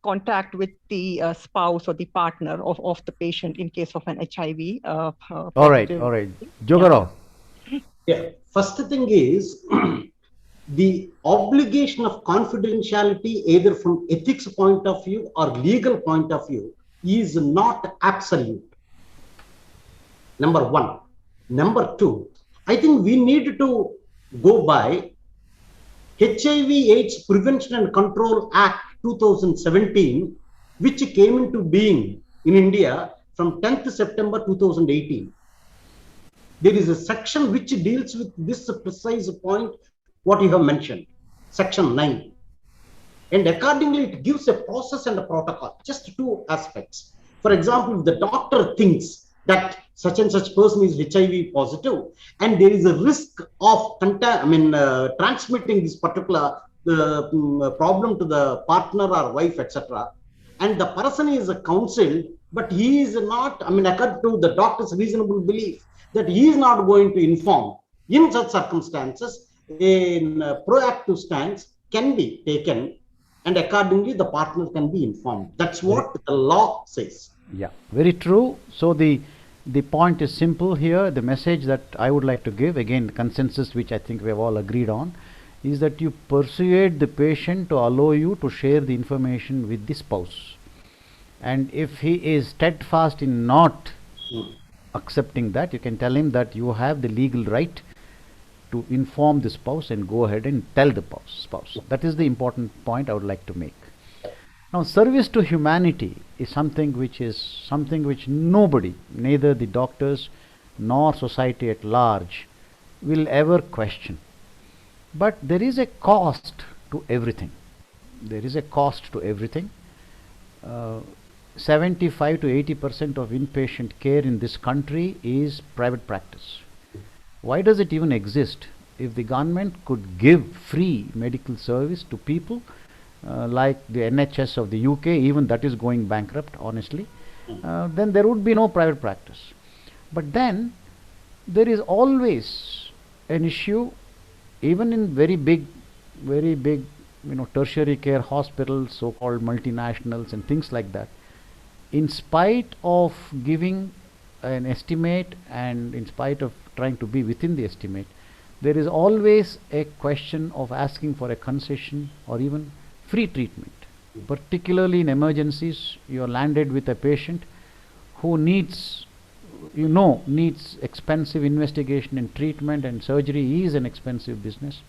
contact with the spouse or the partner of the patient in case of an HIV All right, positive. all right. Jogaro. Yeah. First thing is the obligation of confidentiality, either from ethics point of view or legal point of view, is not absolute. Number one. Number two, I think we need to go by HIV/AIDS Prevention and Control Act 2017, which came into being in India from 10th September 2018. There is a section which deals with this precise point, what you have mentioned, section 9. And accordingly, it gives a process and a protocol, just two aspects. For example, if the doctor thinks that such and such person is HIV positive, and there is a risk of transmitting this particular problem to the partner or wife, etc., and the person is counseled, but he is not, according to the doctor's reasonable belief, that he is not going to inform. In such circumstances, a proactive stance can be taken, and accordingly the partner can be informed. That's what the law says. Yeah, very true. So the point is simple here. The message that I would like to give, again, the consensus which I think we have all agreed on, is that you persuade the patient to allow you to share the information with the spouse. And if he is steadfast in not accepting that, you can tell him that you have the legal right to inform the spouse and go ahead and tell the spouse. That is the important point I would like to make. Now, service to humanity is something which nobody, neither the doctors nor society at large, will ever question. But there is a cost to everything. There is a cost to everything. 75 to 80% of inpatient care in this country is private practice. Why does it even exist? If the government could give free medical service to people, like the NHS of the UK, even that is going bankrupt, honestly, then there would be no private practice. But then there is always an issue, even in very big, tertiary care hospitals, so-called multinationals and things like that. In spite of giving an estimate and in spite of trying to be within the estimate, there is always a question of asking for a concession or even free treatment. Particularly in emergencies, you are landed with a patient who needs expensive investigation and treatment, and surgery is an expensive business.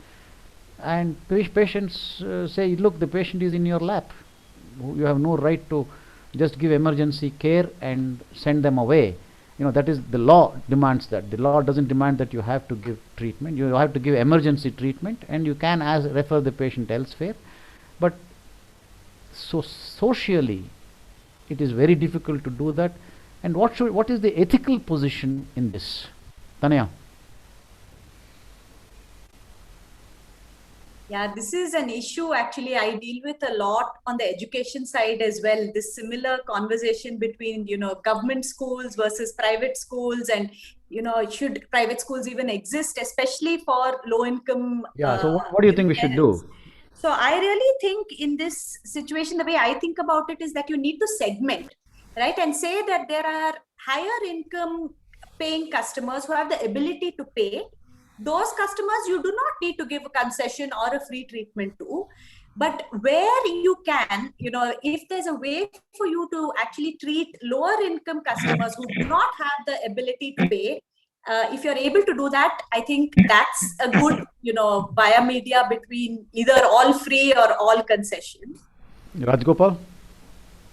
And patients say, look, the patient is in your lap. You have no right to just give emergency care and send them away. That is, the law demands that. The law doesn't demand that you have to give treatment. You have to give emergency treatment, and you can refer the patient elsewhere. But so socially, it is very difficult to do that. And what is the ethical position in this? Tanya? Yeah, this is an issue actually I deal with a lot on the education side as well. This similar conversation between, government schools versus private schools, and, should private schools even exist, especially for low income. Yeah, so what do you think we should do? So I really think in this situation, the way I think about it is that you need to segment, right? And say that there are higher income paying customers who have the ability to pay. Those customers you do not need to give a concession or a free treatment to. But where you can, if there's a way for you to actually treat lower income customers who do not have the ability to pay, if you're able to do that, I think that's a good, via media between either all free or all concessions. Rajgopal?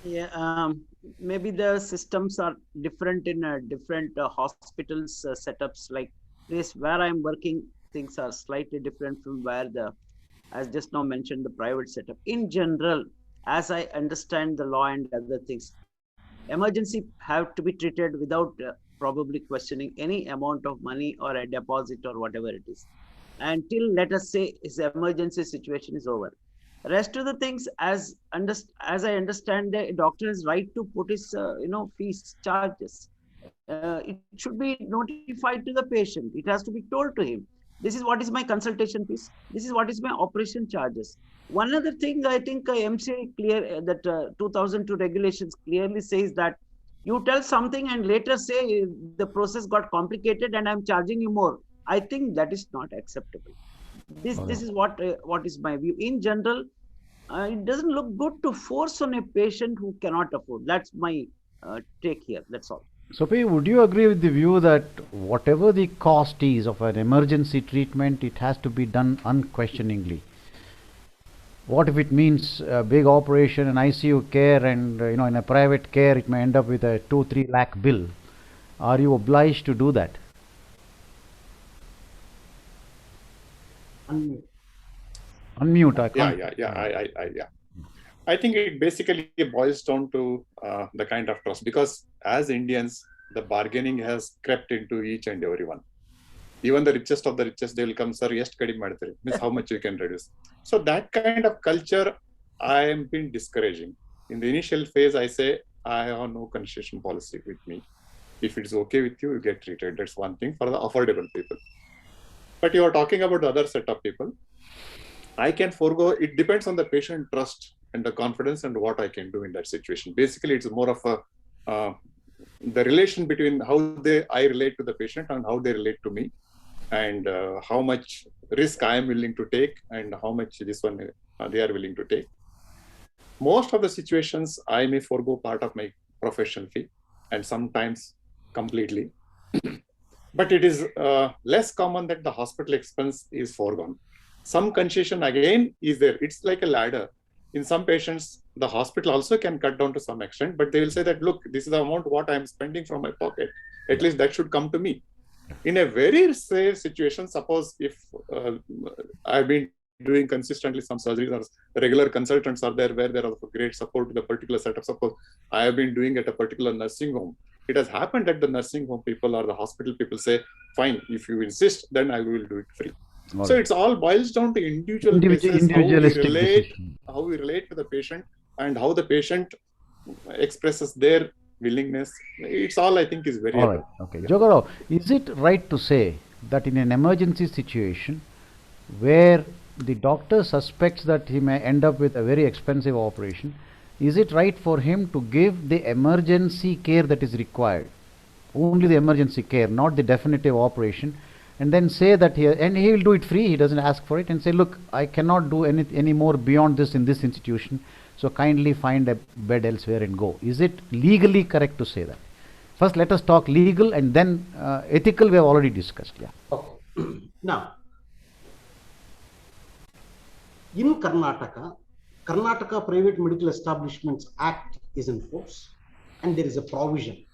Yeah, maybe the systems are different in different hospitals setups. Like this where I'm working, things are slightly different from where as just now mentioned, the private setup. In general, as I understand the law and other things, emergency have to be treated without probably questioning any amount of money or a deposit or whatever it is, until, let us say, his emergency situation is over. Rest of the things, as I understand, the doctor is right to put his fees charges. It should be notified to the patient. It has to be told to him. This is what is my consultation fees. This is what is my operation charges. One other thing, I think MCA clear that 2002 regulations clearly says that you tell something and later say the process got complicated and I'm charging you more. I think that is not acceptable. This is what is my view. In general, it doesn't look good to force on a patient who cannot afford. That's my take here. That's all. Sophie, would you agree with the view that whatever the cost is of an emergency treatment, it has to be done unquestioningly? What if it means a big operation and ICU care, and in a private care it may end up with a 2-3 lakh bill? Are you obliged to do that? Unmute. I can't. Yeah. I think it basically boils down to the kind of trust, because as Indians, the bargaining has crept into each and everyone. Even the richest of the richest, they will come, sir, yes, kadime madtare, means how much you can reduce. So that kind of culture I am been discouraging. In the initial phase, I say, I have no concession policy with me. If it's okay with you, you get treated. That's one thing for the affordable people. But you are talking about the other set of people. I can forego, it depends on the patient trust and the confidence and what I can do in that situation. Basically, it's more of a the relation between how I relate to the patient and how they relate to me, and how much risk I am willing to take and how much this one they are willing to take. Most of the situations, I may forego part of my professional fee, and sometimes completely. But it is less common that the hospital expense is foregone. Some concession again is there. It's like a ladder. In some patients, the hospital also can cut down to some extent, but they will say that, look, this is the amount what I'm spending from my pocket. At least that should come to me. In a very safe situation, suppose if I've been doing consistently some surgeries, or regular consultants are there where there are great support to the particular setup. Suppose I have been doing at a particular nursing home. It has happened that the nursing home people or the hospital people say, fine, if you insist, then I will do it free. So it's all boils down to individual cases, how we relate to the patient and how the patient expresses their willingness. It's all, I think, is very all right. Okay. Yeah. Jogarao, is it right to say that in an emergency situation where the doctor suspects that he may end up with a very expensive operation, is it right for him to give the emergency care that is required, only the emergency care, not the definitive operation, and then say that he will do it free, he doesn't ask for it, and say, look, I cannot do any more beyond this in this institution, so kindly find a bed elsewhere and go? Is it legally correct to say that? First, let us talk legal, and then ethical we have already discussed. Yeah. Okay. Now, in Karnataka Private Medical Establishments Act is in force, and there is a provision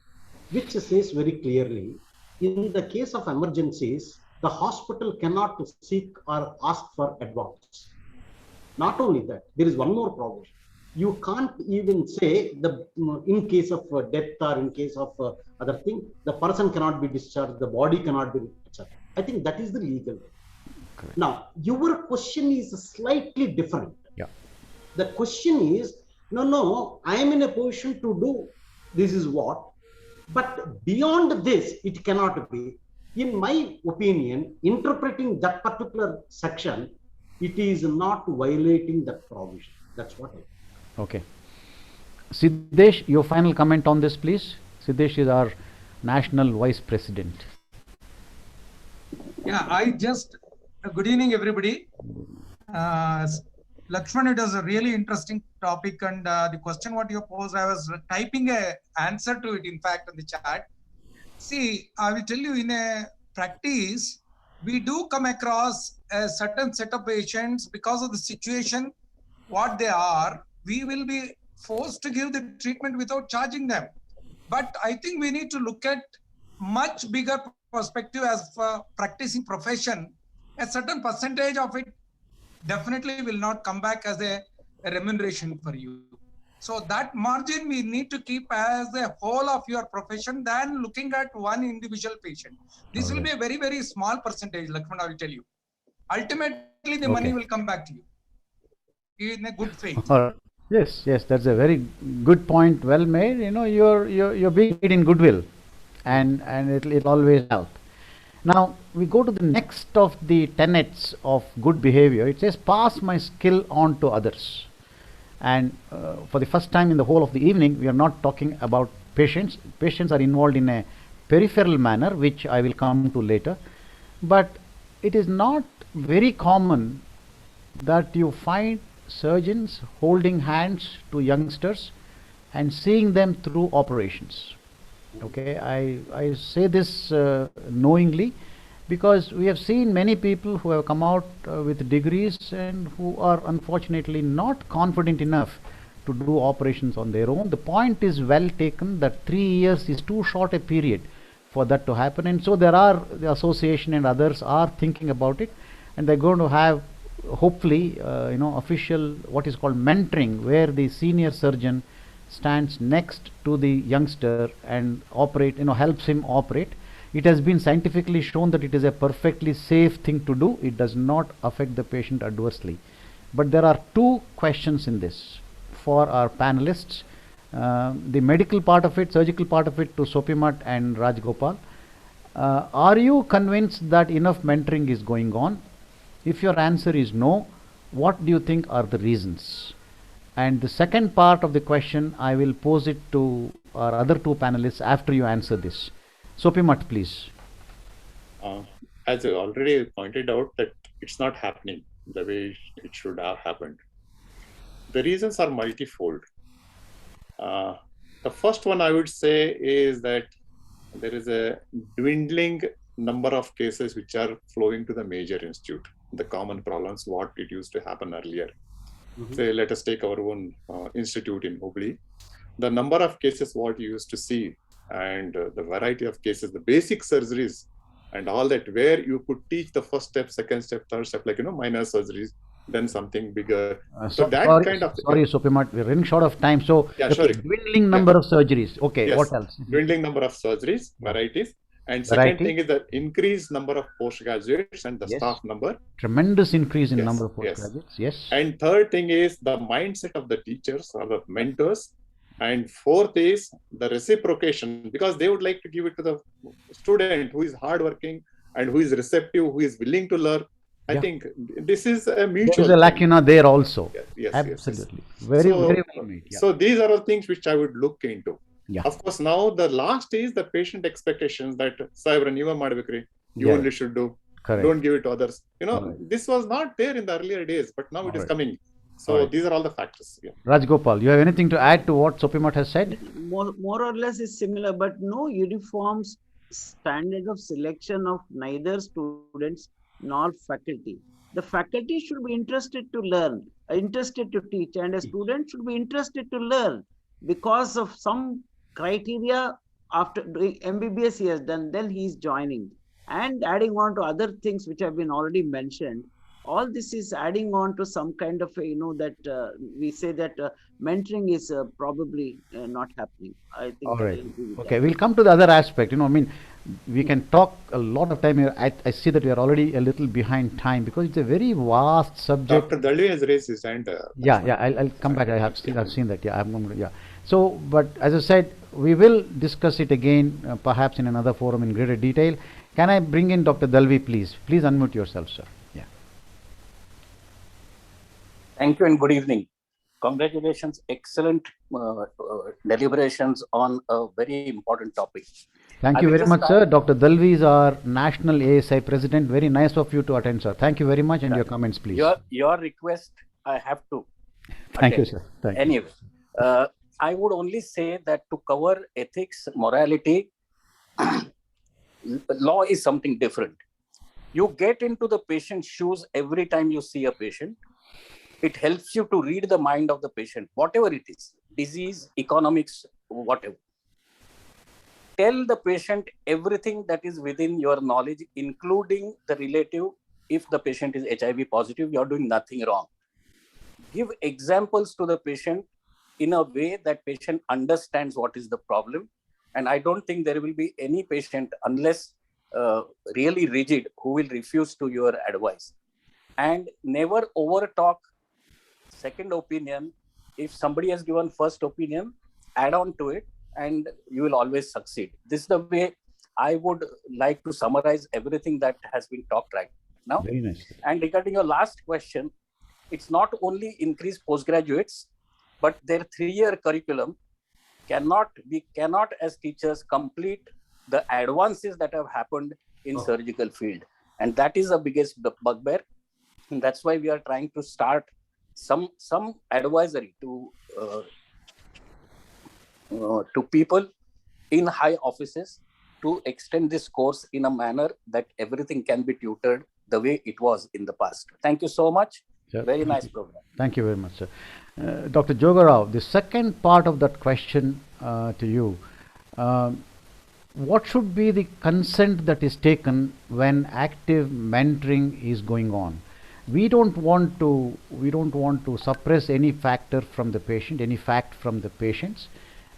which says very clearly, in the case of emergencies, the hospital cannot seek or ask for advance. Not only that, there is one more provision. You can't even say, in case of death or in case of other thing, the person cannot be discharged, the body cannot be discharged. I think that is the legal way. Correct. Now, your question is slightly different. Yeah. The question is, no, I am in a position to do this is what, but beyond this, it cannot be. In my opinion, interpreting that particular section, it is not violating that provision. That's what I think. Okay. Siddesh, your final comment on this, please. Siddesh is our National Vice President. Yeah, good evening, everybody. Lakshman, it was a really interesting topic, and the question what you posed, I was typing an answer to it, in fact, in the chat. See, I will tell you, in a practice, we do come across a certain set of patients because of the situation, what they are, we will be forced to give the treatment without charging them. But I think we need to look at much bigger perspective as for practicing profession. A certain percentage of it definitely will not come back as a remuneration for you. So that margin we need to keep as the whole of your profession than looking at one individual patient. This will be a very, very small percentage, Lakshman, I will tell you. Ultimately, the money will come back to you in a good faith. Yes, that's a very good point, well made. You're being paid in goodwill, and it'll always help. Now we go to the next of the tenets of good behavior. It says, pass my skill on to others. And for the first time in the whole of the evening, we are not talking about patients. Patients are involved in a peripheral manner, which I will come to later. But it is not very common that you find surgeons holding hands to youngsters and seeing them through operations. Okay, I say this knowingly, because we have seen many people who have come out with degrees and who are unfortunately not confident enough to do operations on their own. The point is well taken that 3 years is too short a period for that to happen, and so there are, the association and others are thinking about it, and they're going to have hopefully official what is called mentoring, where the senior surgeon stands next to the youngster and helps him operate. It has been scientifically shown that it is a perfectly safe thing to do. It does not affect the patient adversely. But there are two questions in this for our panelists. The medical part of it, surgical part of it, to Sopimat and Rajgopal. Are you convinced that enough mentoring is going on? If your answer is no, what do you think are the reasons? And the second part of the question, I will pose it to our other two panelists after you answer this. Sopimat, please. As I already pointed out, that it's not happening the way it should have happened. The reasons are multifold. The first one I would say is that there is a dwindling number of cases which are flowing to the major institute, the common problems, what it used to happen earlier. Say, let us take our own institute in Hubli. The number of cases what you used to see, and the variety of cases, the basic surgeries and all that, where you could teach the first step, second step, third step, like, minor surgeries, then something bigger. So that kind of... Sorry, Sopimat, we're running short of time. So, yeah, sorry. Dwindling number of surgeries. Okay, yes. What else? Dwindling number of surgeries, varieties. And second thing is the increased number of postgraduates and the staff number. Tremendous increase in number of postgraduates, yes. And third thing is the mindset of the teachers or the mentors. And fourth is the reciprocation, because they would like to give it to the student who is hardworking and who is receptive, who is willing to learn. I think this is a mutual. There is a lacuna there also. Yes, absolutely. Yes. Very well made. So these are the things which I would look into. Yeah. Of course, now the last is the patient expectations that you only should do. Correct. Don't give it to others. This was not there in the earlier days, but now it is coming. So these are all the factors. Yeah. Rajgopal, you have anything to add to what Sopimat has said? More or less is similar, but no uniform standard of selection of neither students nor faculty. The faculty should be interested to learn, interested to teach, and a student should be interested to learn. Because of some criteria, after doing MBBS he has done, then he is joining. And adding on to other things which have been already mentioned, all this is adding on to some kind of that we say that mentoring is probably not happening. I think. All right. Okay, we'll come to the other aspect. We can talk a lot of time here. I see that we are already a little behind time because it's a very vast subject. Dr. Dalvi has raised his hand. I'll come back. I've seen that. Yeah. So, but as I said, we will discuss it again, perhaps in another forum in greater detail. Can I bring in Dr. Dalvi, please? Please unmute yourself, sir. Yeah. Thank you and good evening. Congratulations, excellent deliberations on a very important topic. Thank you very much, sir. Dr. Dalvi is our National ASI President. Very nice of you to attend, sir. Thank you very much, and your comments, please. Your request, I have to Thank you, sir. Anyway, I would only say that to cover ethics, morality, law is something different. You get into the patient's shoes every time you see a patient. It helps you to read the mind of the patient, whatever it is, disease, economics, whatever. Tell the patient everything that is within your knowledge, including the relative. If the patient is HIV positive, you're doing nothing wrong. Give examples to the patient in a way that patient understands what is the problem. And I don't think there will be any patient, unless really rigid, who will refuse to your advice. And never over talk second opinion. If somebody has given first opinion, add on to it and you will always succeed. This is the way I would like to summarize everything that has been talked right now. Very nice. And regarding your last question, it's not only increase postgraduates, but their 3-year curriculum we cannot as teachers complete the advances that have happened in surgical field. And that is the biggest bugbear. And that's why we are trying to start some advisory to people in high offices to extend this course in a manner that everything can be tutored the way it was in the past. Thank you so much. Sir, very nice program. Thank you very much, sir. Dr. Jogarao, the second part of that question to you, what should be the consent that is taken when active mentoring is going on? We don't want to suppress any factor from the patient, any fact from the patients.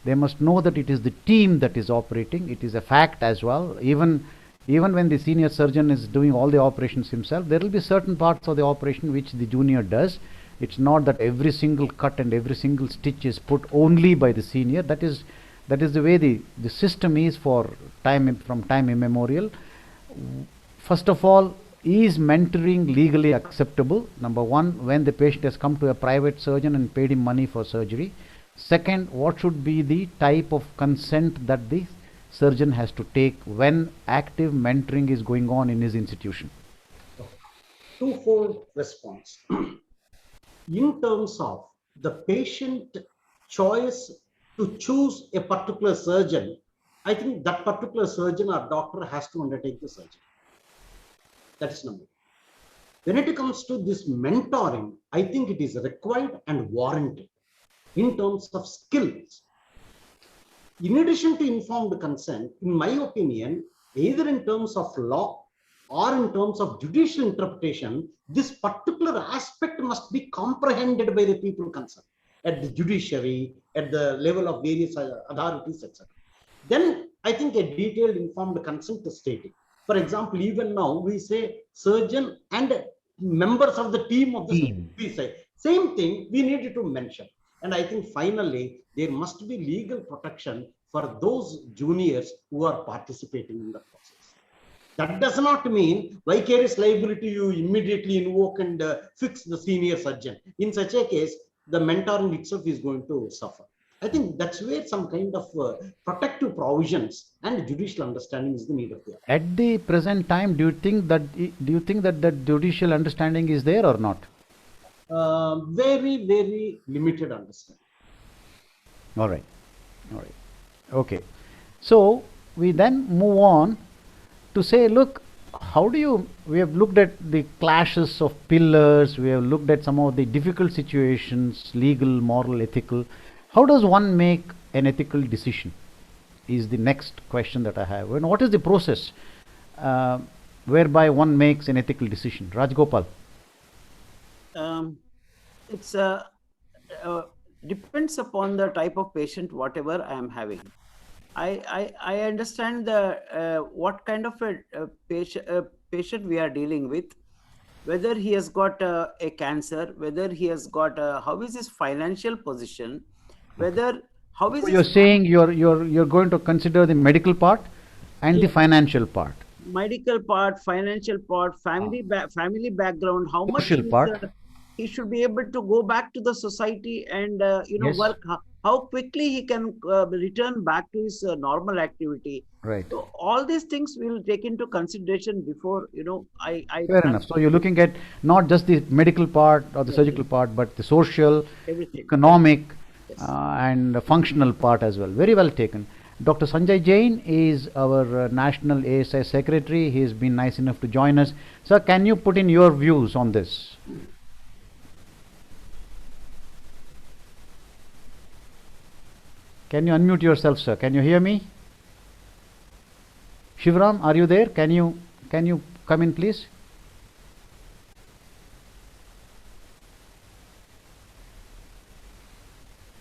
They must know that it is the team that is operating. It is a fact as well. Even when the senior surgeon is doing all the operations himself, there will be certain parts of the operation which the junior does. It's not that every single cut and every single stitch is put only by the senior. That is the way the system is from time immemorial. First of all, is mentoring legally acceptable? Number one, when the patient has come to a private surgeon and paid him money for surgery. Second, what should be the type of consent that the surgeon has to take when active mentoring is going on in his institution? Twofold response. In terms of the patient choice to choose a particular surgeon, I think that particular surgeon or doctor has to undertake the surgery. That is number one. When it comes to this mentoring, I think it is required and warranted in terms of skills. In addition to informed consent, in my opinion, either in terms of law or in terms of judicial interpretation, this particular aspect must be comprehended by the people concerned at the judiciary, at the level of various authorities, etc. Then I think a detailed informed consent is stated. For example, even now we say surgeon and members of the team of the surgeon. We say same thing we needed to mention. And I think finally there must be legal protection for those juniors who are participating in the process. That does not mean vicarious liability you immediately invoke and fix the senior surgeon. In such a case, the mentoring itself is going to suffer. I think that's where some kind of protective provisions and judicial understanding is the need of the hour. At the present time, do you think that that judicial understanding is there or not? Very, very limited understanding. All right. Okay. So we then move on to say, look, we have looked at the clashes of pillars, we have looked at some of the difficult situations, legal, moral, ethical. How does one make an ethical decision is the next question that I have. And what is the process whereby one makes an ethical decision? Rajgopal. It's depends upon the type of patient, whatever I am having. I understand what kind of a patient we are dealing with, whether he has got a cancer, whether he has got how is his financial position, whether how is. So you're saying you're going to consider the medical part and the financial part. Medical part, financial part, family background, how much he should be able to go back to the society and Yes. work. How quickly he can return back to his normal activity. Right. So all these things we will take into consideration before I Fair enough. So you're looking at not just the medical part or the surgical part, but the social, everything. economic, Yes. and functional part as well. Very well taken. Dr. Sanjay Jain is our National ASI Secretary. He has been nice enough to join us. Sir, can you put in your views on this? Can you unmute yourself, sir? Can you hear me? Shivram, are you there? Can you come in, please?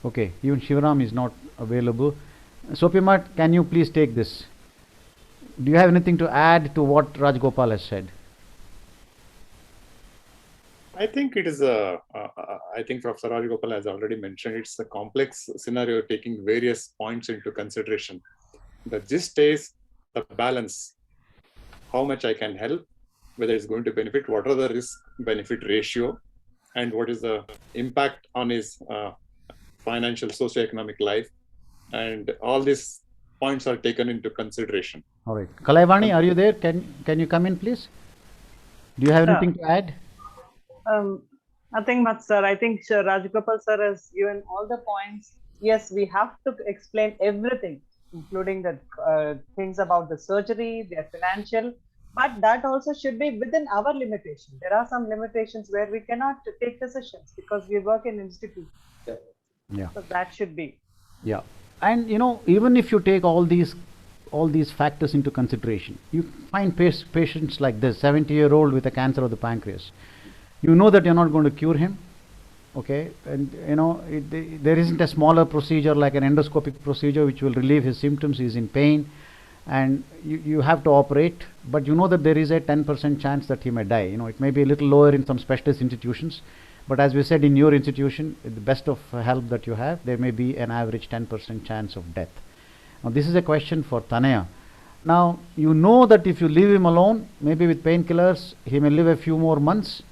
Okay, even Shivram is not available. Sopimat, can you please take this? Do you have anything to add to what Rajgopal has said? I think it is I think Professor Rajgopal has already mentioned, it's a complex scenario taking various points into consideration. The gist is the balance, how much I can help, whether it's going to benefit, what are the risk-benefit ratio, and what is the impact on his financial, socioeconomic life. And all these points are taken into consideration. All right. Kalaivani, are you there? Can you come in, please? Do you have anything to add? Nothing much, sir. I think Rajagopal sir has given all the points. Yes, we have to explain everything, including the things about the surgery, their financial, but that also should be within our limitation. There are some limitations where we cannot take decisions because we work in institute. Yeah. So that should be. Yeah. And even if you take all these factors into consideration, you find patients like this, 70-year-old with a cancer of the pancreas. You know that you're not going to cure him, okay? And there isn't a smaller procedure like an endoscopic procedure which will relieve his symptoms. He's in pain, and you have to operate, but you know that there is a 10% chance that he may die. It may be a little lower in some specialist institutions, but as we said, in your institution, the best of help that you have, there may be an average 10% chance of death. Now this is a question for Tanaya. Now you know that if you leave him alone, maybe with painkillers, he may live a few more months,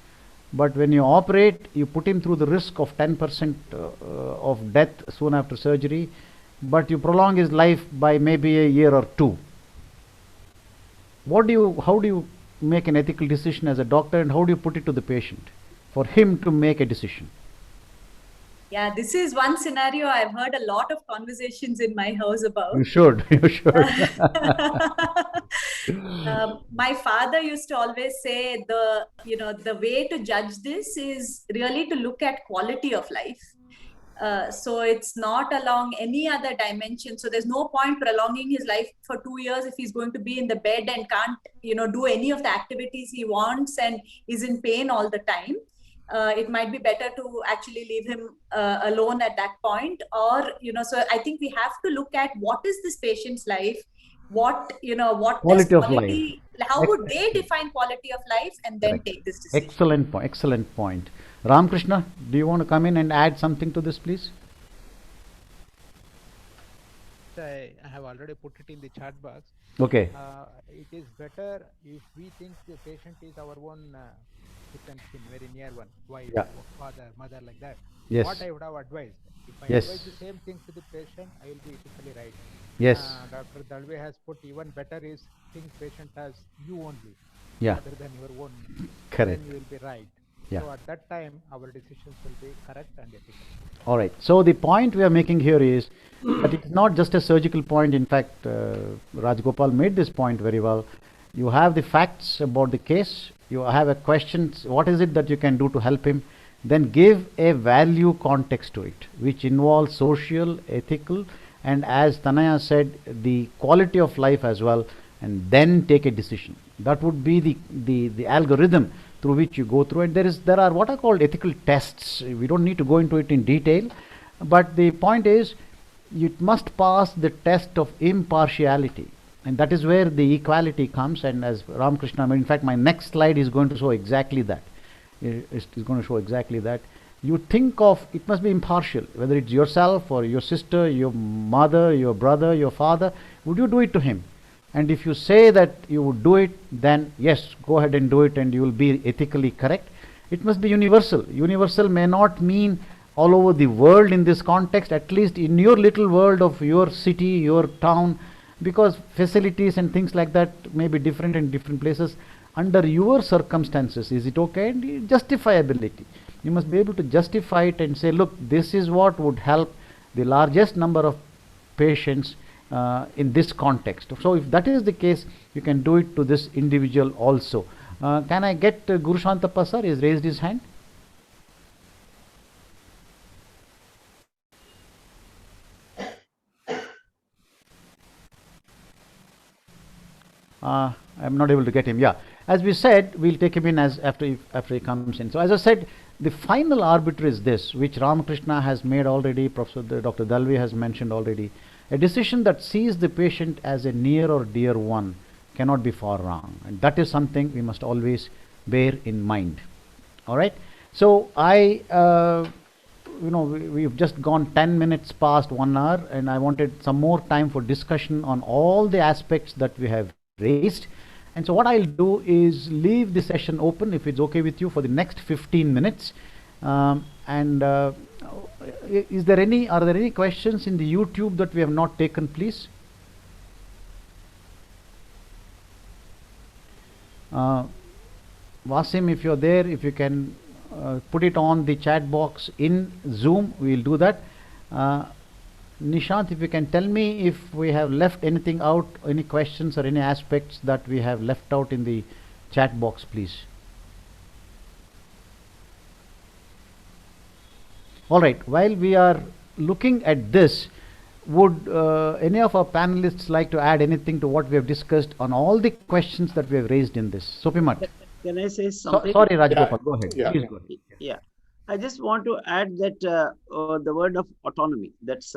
but when you operate, you put him through the risk of 10% of death soon after surgery, but you prolong his life by maybe a year or two. How do you make an ethical decision as a doctor, and how do you put it to the patient for him to make a decision? Yeah, this is one scenario I've heard a lot of conversations in my house about. You should. My father used to always say the way to judge this is really to look at quality of life. So it's not along any other dimension. So there's no point prolonging his life for 2 years if he's going to be in the bed and can't, do any of the activities he wants and is in pain all the time. It might be better to actually leave him alone at that point, or so I think we have to look at what is this patient's life, what quality of life, how would they define quality of life, and then take this decision. Excellent point. Ramakrishna, do you want to come in and add something to this, please? I have already put it in the chat box. Okay. It is better if we think the patient is our own very near one, wife, father, mother, like that. Yes. What I would have advised. If I Yes. advise the same thing to the patient, I will be ethically right. Yes. Dr. Dalve has put even better is think patient as you only, Yeah. rather than your own. Correct. Then you will be right. Yeah. So at that time, our decisions will be correct and ethical. All right. So the point we are making here is that it's not just a surgical point. In fact, Rajagopal made this point very well. You have the facts about the case. You have a question. What is it that you can do to help him? Then give a value context to it, which involves social, ethical, and as Tanaya said, the quality of life as well, and then take a decision. That would be the algorithm through which you go through. And there are what are called ethical tests. We don't need to go into it in detail, but the point is, you must pass the test of impartiality, and that is where the equality comes. And as Ramakrishna, in fact, my next slide is going to show exactly that. It's going to show exactly that. You think of, it must be impartial, whether it's yourself or your sister, your mother, your brother, your father. Would you do it to him? And if you say that you would do it, then yes, go ahead and do it, and you will be ethically correct. It must be universal. Universal may not mean all over the world in this context, at least in your little world of your city, your town, because facilities and things like that may be different in different places. Under your circumstances, is it okay? And justifiability. You must be able to justify it and say, look, this is what would help the largest number of patients in this context. So if that is the case, you can do it to this individual also. Can I get Guru Shantappa sir? He has raised his hand. I'm not able to get him. Yeah, as we said, we'll take him in as after he comes in. So as I said, the final arbiter is this, which Ramakrishna has made already, Professor Dr. Dalve has mentioned already. A decision that sees the patient as a near or dear one cannot be far wrong, and that is something we must always bear in mind. All right. So I we've just gone 10 minutes past 1 hour, and I wanted some more time for discussion on all the aspects that we have raised. And so what I'll do is leave the session open, if it's okay with you, for the next 15 minutes. Are there any questions in the YouTube that we have not taken, please? Wasim, if you're there, if you can put it on the chat box in Zoom, we'll do that. Nishant, if you can tell me if we have left anything out, any questions or any aspects that we have left out in the chat box, please. All right, while we are looking at this, would any of our panelists like to add anything to what we have discussed on all the questions that we have raised in this? Sopimat. Can I say something? Sorry, Rajgopal, go ahead. Yeah. Please go ahead. Yeah, I just want to add that the word of autonomy, that's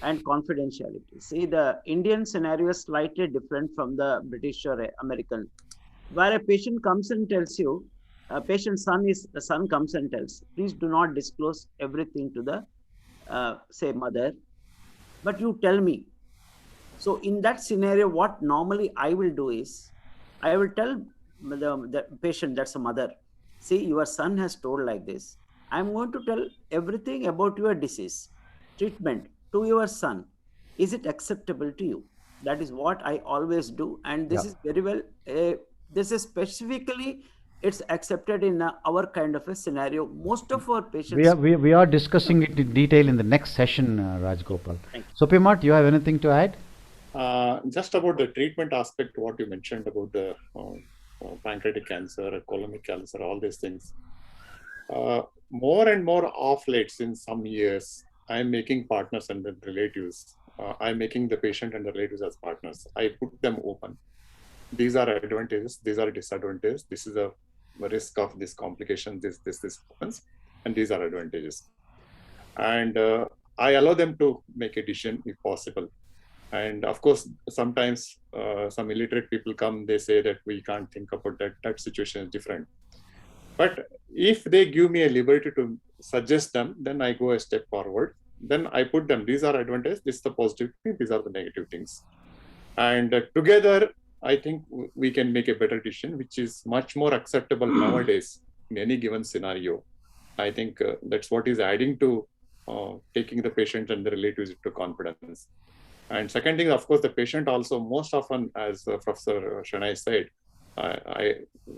and confidentiality. See, the Indian scenario is slightly different from the British or American, where a patient comes and tells you, a patient's son comes and tells, please do not disclose everything to the say mother, but you tell me. So in that scenario, what normally I will do is, I will tell the patient, that's a mother, see, your son has told like this. I'm going to tell everything about your disease, treatment to your son. Is it acceptable to you? That is what I always do. And this is very well, this is specifically, it's accepted in our kind of a scenario. Most of our patients... We are discussing it in detail in the next session, Rajgopal. Sopimat, you have anything to add? Just about the treatment aspect, what you mentioned about the pancreatic cancer, colonic cancer, all these things. More and more off late, since some years, I'm making partners and the relatives. I'm making the patient and the relatives as partners. I put them open. These are advantages, these are disadvantages. This is a risk of this complication, this happens, and these are advantages. And I allow them to make a decision if possible. And of course, sometimes some illiterate people come, they say that we can't think about that, that situation is different. But if they give me a liberty to suggest them, then I go a step forward. Then I put them, these are advantages, this is the positive thing, these are the negative things. And together, I think we can make a better decision, which is much more acceptable nowadays in any given scenario. I think that's what is adding to taking the patient and the relatives into confidence. And second thing, of course, the patient also most often, as Professor Shranay said, I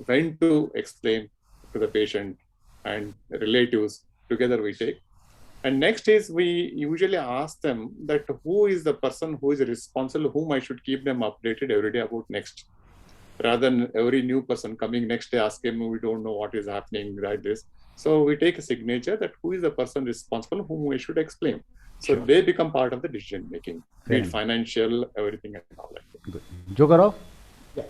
went to explain to the patient and relatives, together we take. And next is we usually ask them that who is the person who is responsible, whom I should keep them updated every day about next. Rather than every new person coming next day asking me, we don't know what is happening, like this. So we take a signature that who is the person responsible, whom we should explain. So they become part of the decision making, be it financial, everything and all that. Good. Jogarov? Yeah.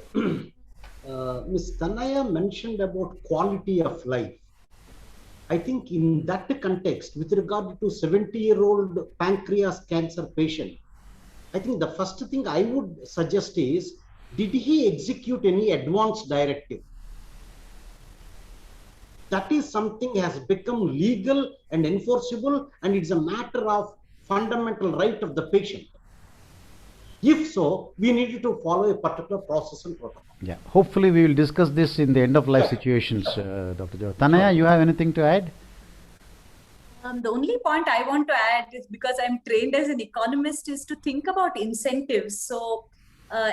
Ms. Tanaya mentioned about quality of life. I think in that context, with regard to 70-year-old pancreas cancer patient, I think the first thing I would suggest is, did he execute any advance directive? That is something has become legal and enforceable, and it's a matter of fundamental right of the patient. If so, we need to follow a particular process and protocol. Yeah, hopefully we will discuss this in the end of life situations, Dr. Joe. Tanaya, you have anything to add? The only point I want to add is, because I'm trained as an economist, is to think about incentives. So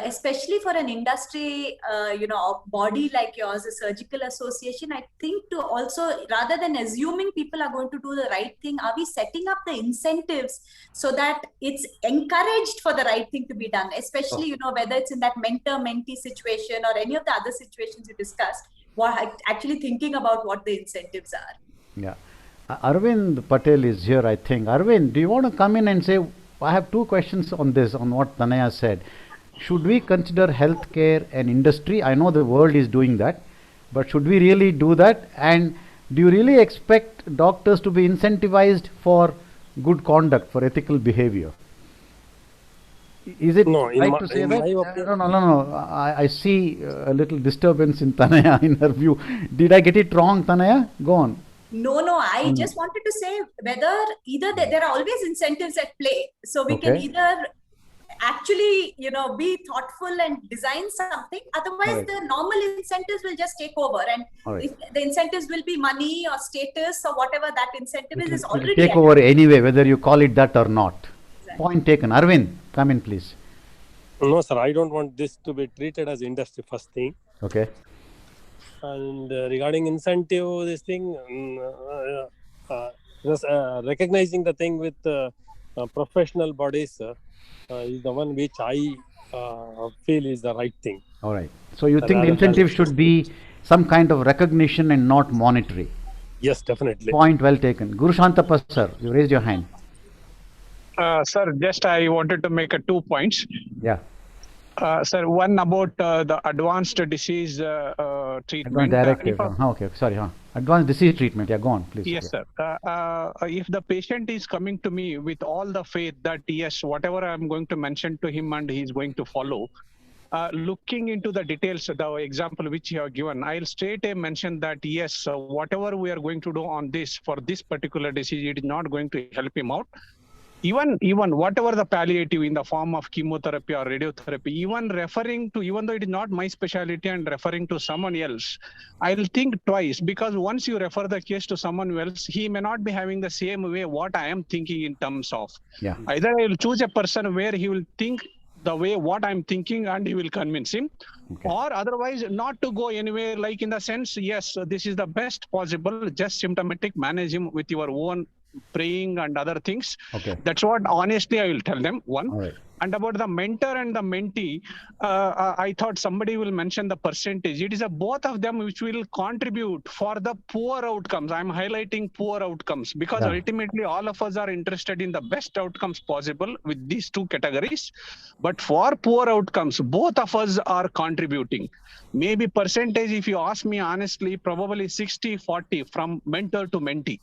especially for an industry, a body like yours, a surgical association, I think to also, rather than assuming people are going to do the right thing, are we setting up the incentives so that it's encouraged for the right thing to be done, especially, whether it's in that mentor-mentee situation or any of the other situations you discussed, actually thinking about what the incentives are. Yeah. Arvind Patel is here, I think. Arvind, do you want to come in and say, I have two questions on this, on what Tanaya said. Should we consider healthcare an industry? I know the world is doing that, but should we really do that? And do you really expect doctors to be incentivized for good conduct, for ethical behavior? Is it right to say that? No. I see a little disturbance in Tanaya in her view. Did I get it wrong, Tanaya? Go on. No, I just wanted to say whether either there are always incentives at play. So we can either actually, be thoughtful and design something. Otherwise, the normal incentives will just take over. And if the incentives will be money or status or whatever that incentive is already take over anyway, whether you call it that or not. Exactly. Point taken. Arvind, come in, please. No, sir, I don't want this to be treated as industry first thing. Okay. And regarding incentive, this thing, just recognizing the thing with professional bodies is the one which I feel is the right thing. All right. So you think the incentive should be some kind of recognition and not monetary? Yes, definitely. Point well taken. Guru Shantappa, sir, you raised your hand. Sir, just I wanted to make 2 points. Yeah. Sir, one about the advanced disease treatment. Advanced directive. Okay, sorry. Advanced disease treatment. Yeah, go on, please. Yes, sir. If the patient is coming to me with all the faith that yes, whatever I'm going to mention to him and he's going to follow, looking into the details, the example which you have given, I'll straight mention that yes, whatever we are going to do on this for this particular disease, it is not going to help him out. Even whatever the palliative in the form of chemotherapy or radiotherapy, even though it is not my specialty and referring to someone else, I'll think twice, because once you refer the case to someone else, he may not be having the same way what I am thinking in terms of. Yeah. Either I will choose a person where he will think the way what I'm thinking and he will convince him, or otherwise not to go anywhere, like in the sense, yes, this is the best possible, just symptomatic, manage him with your own praying and other things. Okay. That's what honestly I will tell them. One. All right. And about the mentor and the mentee, I thought somebody will mention the percentage. It is both of them which will contribute for the poor outcomes. I'm highlighting poor outcomes because ultimately all of us are interested in the best outcomes possible with these two categories. But for poor outcomes, both of us are contributing. Maybe percentage, if you ask me honestly, probably 60-40 from mentor to mentee.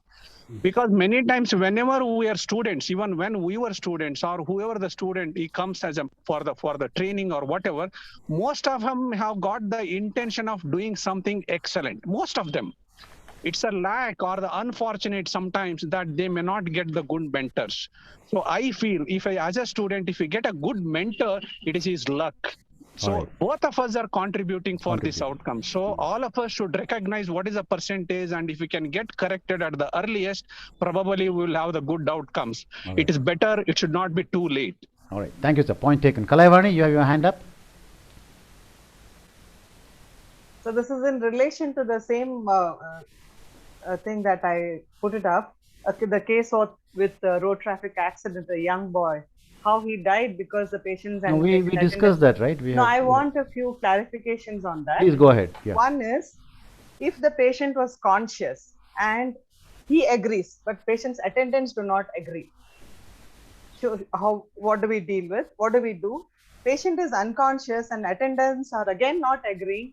Because many times whenever we are students, even when we were students or whoever the student, he comes as for the training or whatever, most of them have got the intention of doing something excellent. Most of them. It's a lack or the unfortunate sometimes that they may not get the good mentors. So I feel as a student, if you get a good mentor, it is his luck. So both of us are contributing for this outcome. So all of us should recognize what is the percentage, and if we can get corrected at the earliest, probably we will have the good outcomes. It is better. It should not be too late. All right. Thank you, sir. Point taken. Kalaivani, you have your hand up. So this is in relation to the same thing that I put it up. The case with road traffic accident, a young boy. How he died because the patients and we discussed that, right? I want a few clarifications on that. Please go ahead. Yeah. One is, if the patient was conscious and he agrees, but patient's attendants do not agree. So what do we deal with? What do we do? Patient is unconscious and attendants are again not agreeing,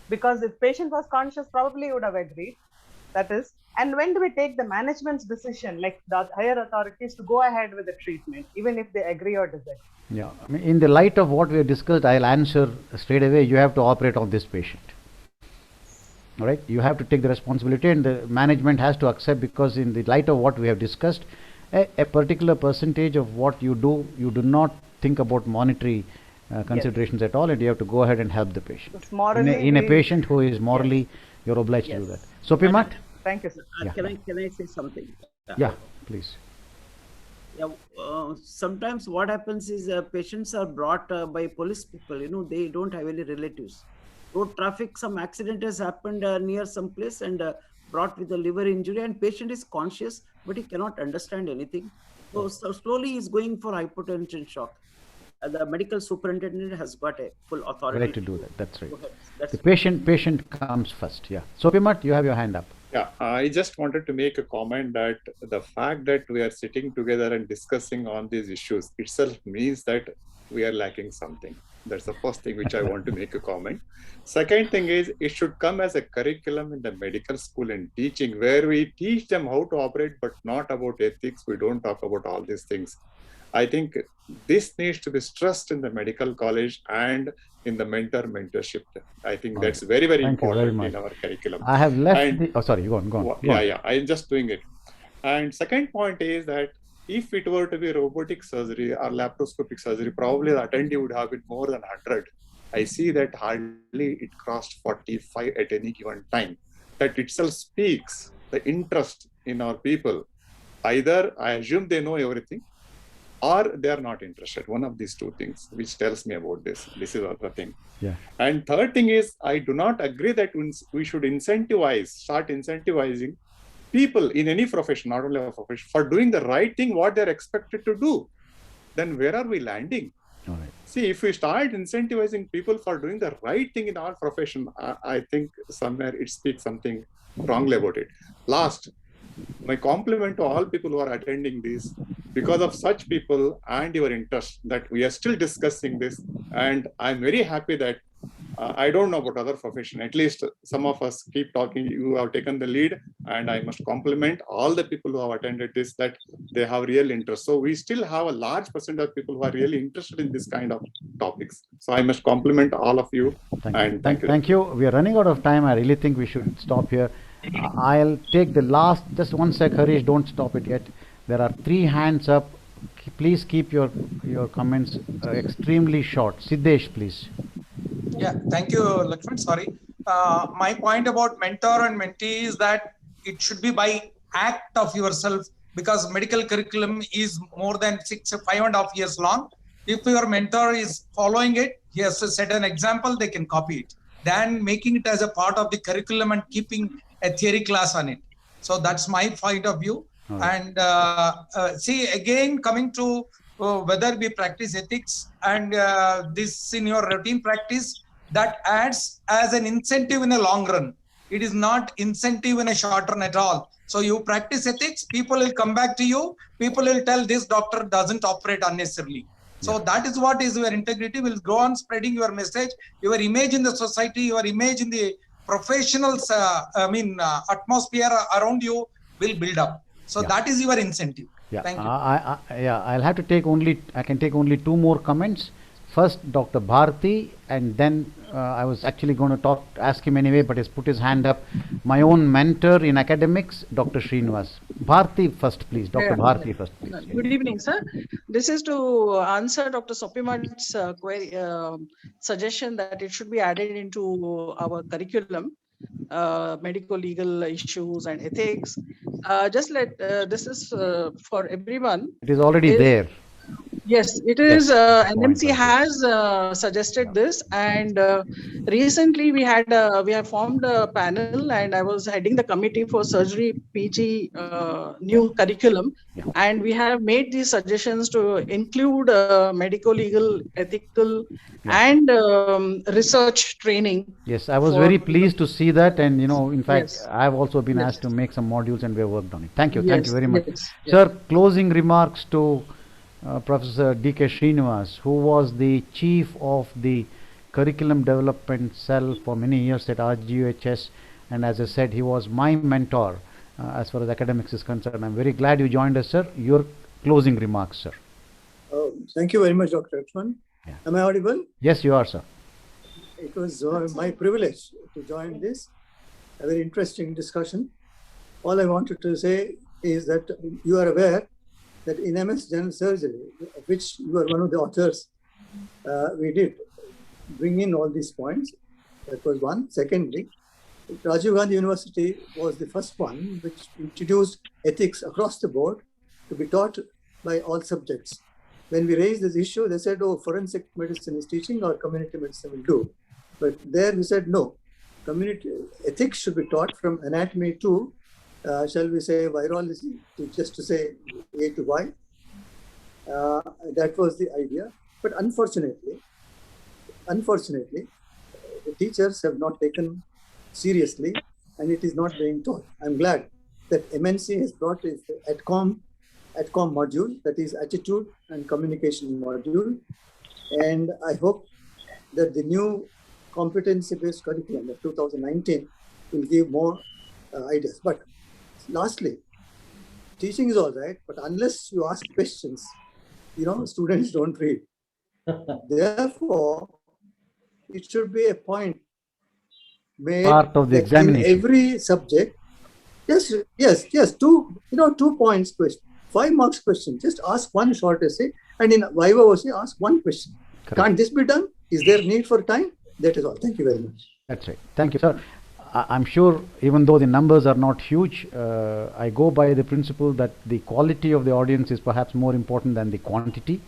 because if patient was conscious, probably would have agreed. That is. And when do we take the management's decision, like the higher authorities, to go ahead with the treatment, even if they agree or disagree? Yeah, I mean, in the light of what we have discussed, I'll answer straight away. You have to operate on this patient. All right, you have to take the responsibility, and the management has to accept, because in the light of what we have discussed, a particular percentage of what you do not think about monetary considerations at all, and you have to go ahead and help the patient. In a patient who is morally, you're obliged to do that. Sopimat? Thank you, sir. Can I say something? Yeah, please. Yeah, sometimes what happens is patients are brought by police people. They don't have any relatives. Road traffic, some accident has happened near some place and brought with a liver injury, and patient is conscious, but he cannot understand anything. So slowly he is going for hypotension shock. The medical superintendent has got a full authority to do that. That's right. The patient comes first. Yeah. Sopimat, you have your hand up. Yeah, I just wanted to make a comment that the fact that we are sitting together and discussing on these issues itself means that we are lacking something. That's the first thing which I want to make a comment. Second thing is, it should come as a curriculum in the medical school and teaching, where we teach them how to operate, but not about ethics. We don't talk about all these things. I think this needs to be stressed in the medical college and in the mentorship. I think that's very, very Thank you very important much. in our curriculum. I have left And the. Oh, sorry. Go on. Go on. Go yeah, on. yeah, I'm just doing it. And second point is that if it were to be robotic surgery or laparoscopic surgery, probably the attendee would have been more than 100. I see that hardly it crossed 45 at any given time. That itself speaks the interest in our people. Either I assume they know everything, or they are not interested. One of these two things, which tells me about this. This is the thing. Yeah. And third thing is, I do not agree that we should start incentivizing people in any profession, not only a profession, for doing the right thing, what they're expected to do. Then where are we landing? All right. See, if we start incentivizing people for doing the right thing in our profession, I think somewhere it speaks something wrongly about it. Last, my compliment to all people who are attending this, because of such people and your interest that we are still discussing this. And I'm very happy that I don't know about other profession, at least some of us keep talking, you have taken the lead, and I must compliment all the people who have attended this, that they have real interest. So we still have a large percent of people who are really interested in this kind of topics. So I must compliment all of you. Thank you. Thank you. We are running out of time. I really think we should stop here. I'll take the last, just one sec, Harish, don't stop it yet. There are 3 hands up. Please keep your comments extremely short. Siddesh, please. Yeah, thank you, Lakshman. Sorry. My point about mentor and mentee is that it should be by act of yourself, because medical curriculum is more than 5.5 years long. If your mentor is following it, he has to set an example, they can copy it. Than making it as a part of the curriculum and keeping a theory class on it. So that's my point of view. And see, again, coming to whether we practice ethics and this in your routine practice, that adds as an incentive in a long run. It is not incentive in a short run at all. So you practice ethics, people will come back to you, people will tell this doctor doesn't operate unnecessarily. So that is what is your integrity, will go on spreading your message, your image in the society, your image in the professionals, atmosphere around you will build up. So that is your incentive. Yeah. Thank you. I'll have to take only, I can take only 2 more comments. First, Dr. Bharti, and then I was actually going to ask him anyway, but he's put his hand up. My own mentor in academics, Dr. Srinivas. Bharti first, please. Dr. Bharti first, please. Good evening, sir. This is to answer Dr. Sopimat's suggestion that it should be added into our curriculum, medical legal issues and ethics. This is for everyone. It is already there. Yes, it is. NMC has suggested this, and recently we have formed a panel, and I was heading the committee for surgery PG new curriculum, and we have made these suggestions to include medical, legal, ethical, and research training. Yes, I was very pleased to see that, and in fact, I have also been asked to make some modules, and we have worked on it. Thank you very much, sir. Closing remarks to Professor D.K. Srinivas, who was the chief of the curriculum development cell for many years at RGUHS, and as I said, he was my mentor as far as academics is concerned. I'm very glad you joined us, sir. Your closing remarks, sir. Thank you very much, Dr. Lakshman. Am I audible? Yes, you are, sir. It was my privilege to join this, a very interesting discussion. All I wanted to say is that you are aware that in MS General Surgery, of which you are one of the authors, we did bring in all these points. That was one. Secondly, Rajiv Gandhi University was the first one which introduced ethics across the board to be taught by all subjects. When we raised this issue, they said, oh, forensic medicine is teaching or community medicine will do. But there we said, no, community ethics should be taught from anatomy to shall we say virology, just to say A to Y. That was the idea. But unfortunately, the teachers have not taken seriously, and it is not being taught. I'm glad that MNC has brought its ADCOM module, that is attitude and communication module. And I hope that the new competency-based curriculum of 2019 will give more ideas. But lastly, teaching is all right, but unless you ask questions, students don't read. Therefore, it should be a point made Part of the that examination. in every subject. Yes, 2 points question, 5 marks question. Just ask one short essay, and in Viva also ask one question. Correct. Can't this be done? Is there need for time? That is all. Thank you very much. That's right. Thank you, sir. I'm sure even though the numbers are not huge, I go by the principle that the quality of the audience is perhaps more important than the quantity.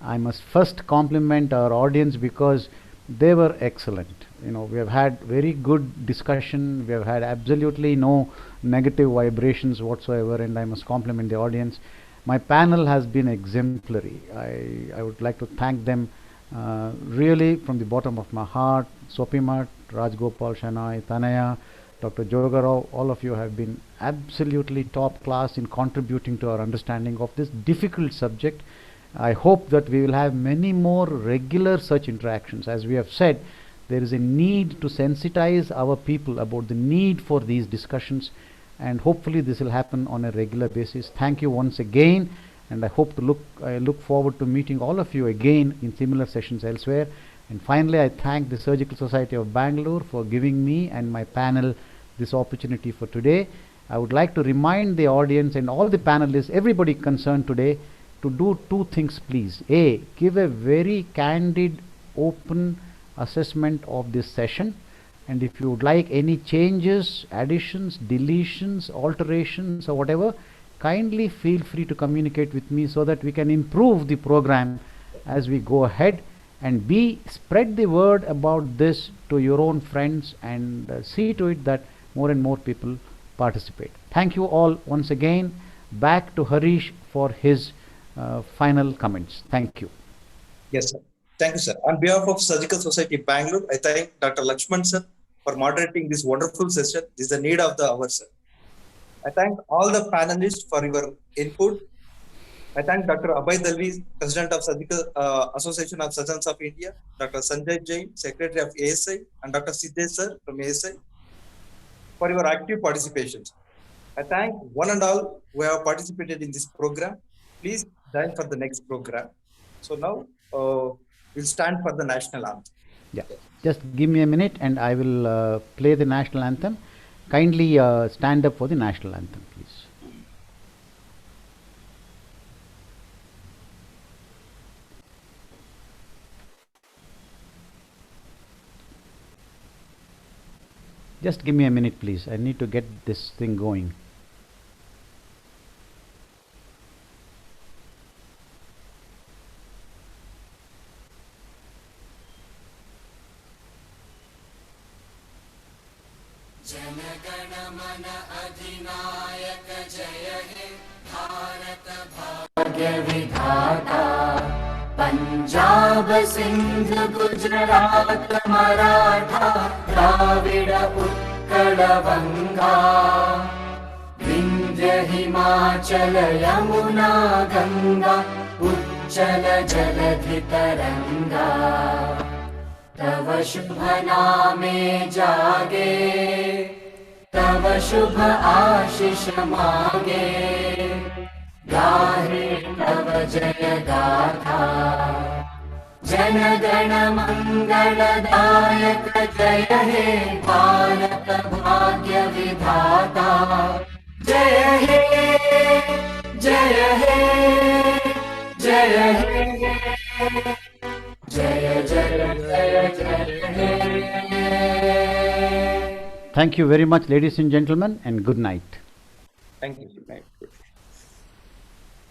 I must first compliment our audience because they were excellent. We have had very good discussion. We have had absolutely no negative vibrations whatsoever, and I must compliment the audience. My panel has been exemplary. I would like to thank them really from the bottom of my heart. Sopimat, Rajgopal, Shanai, Tanaya, Dr. Jogarao, all of you have been absolutely top class in contributing to our understanding of this difficult subject. I hope that we will have many more regular such interactions. As we have said, there is a need to sensitize our people about the need for these discussions, and hopefully this will happen on a regular basis. Thank you once again, and I look forward to meeting all of you again in similar sessions elsewhere. And finally, I thank the Surgical Society of Bangalore for giving me and my panel this opportunity for today. I would like to remind the audience and all the panelists, everybody concerned today, to do 2 things, please. A, give a very candid, open assessment of this session, and if you would like any changes, additions, deletions, alterations or whatever, kindly feel free to communicate with me so that we can improve the program as we go ahead. And B, spread the word about this to your own friends and see to it that more and more people participate. Thank you all once again. Back to Harish for his final comments. Thank you. Yes, sir. Thank you, sir. On behalf of Surgical Society Bangalore, I thank Dr. Lakshman, sir, for moderating this wonderful session. This is the need of the hour, sir. I thank all the panelists for your input. I thank Dr. Abhay Dalvi, President of Surgical Association of Surgeons of India, Dr. Sanjay Jain, Secretary of ASI, and Dr. Siddesh, sir, from ASI, for your active participation. I thank one and all who have participated in this program. Please join for the next program. So now we'll stand for the national anthem. Yeah, just give me a minute and I will play the national anthem. Kindly stand up for the national anthem, please. Just give me a minute, please. I need to get this thing going. Punjab Sindh Gujarat Maratha Dravid Utkal बंगा विंध्य हिमाचल यमुना गंगा उच्चल जलधि तरंगा तव शुभ नामे जागे तव शुभ आशीष मागे गाहे तव जय गाथा जन गण मंगलदायक जय हे भारत भाग्य विधाता जय हे जय हे जय हे जय जय जय जय हे. Thank you very much, ladies and gentlemen, and good night. Thank you.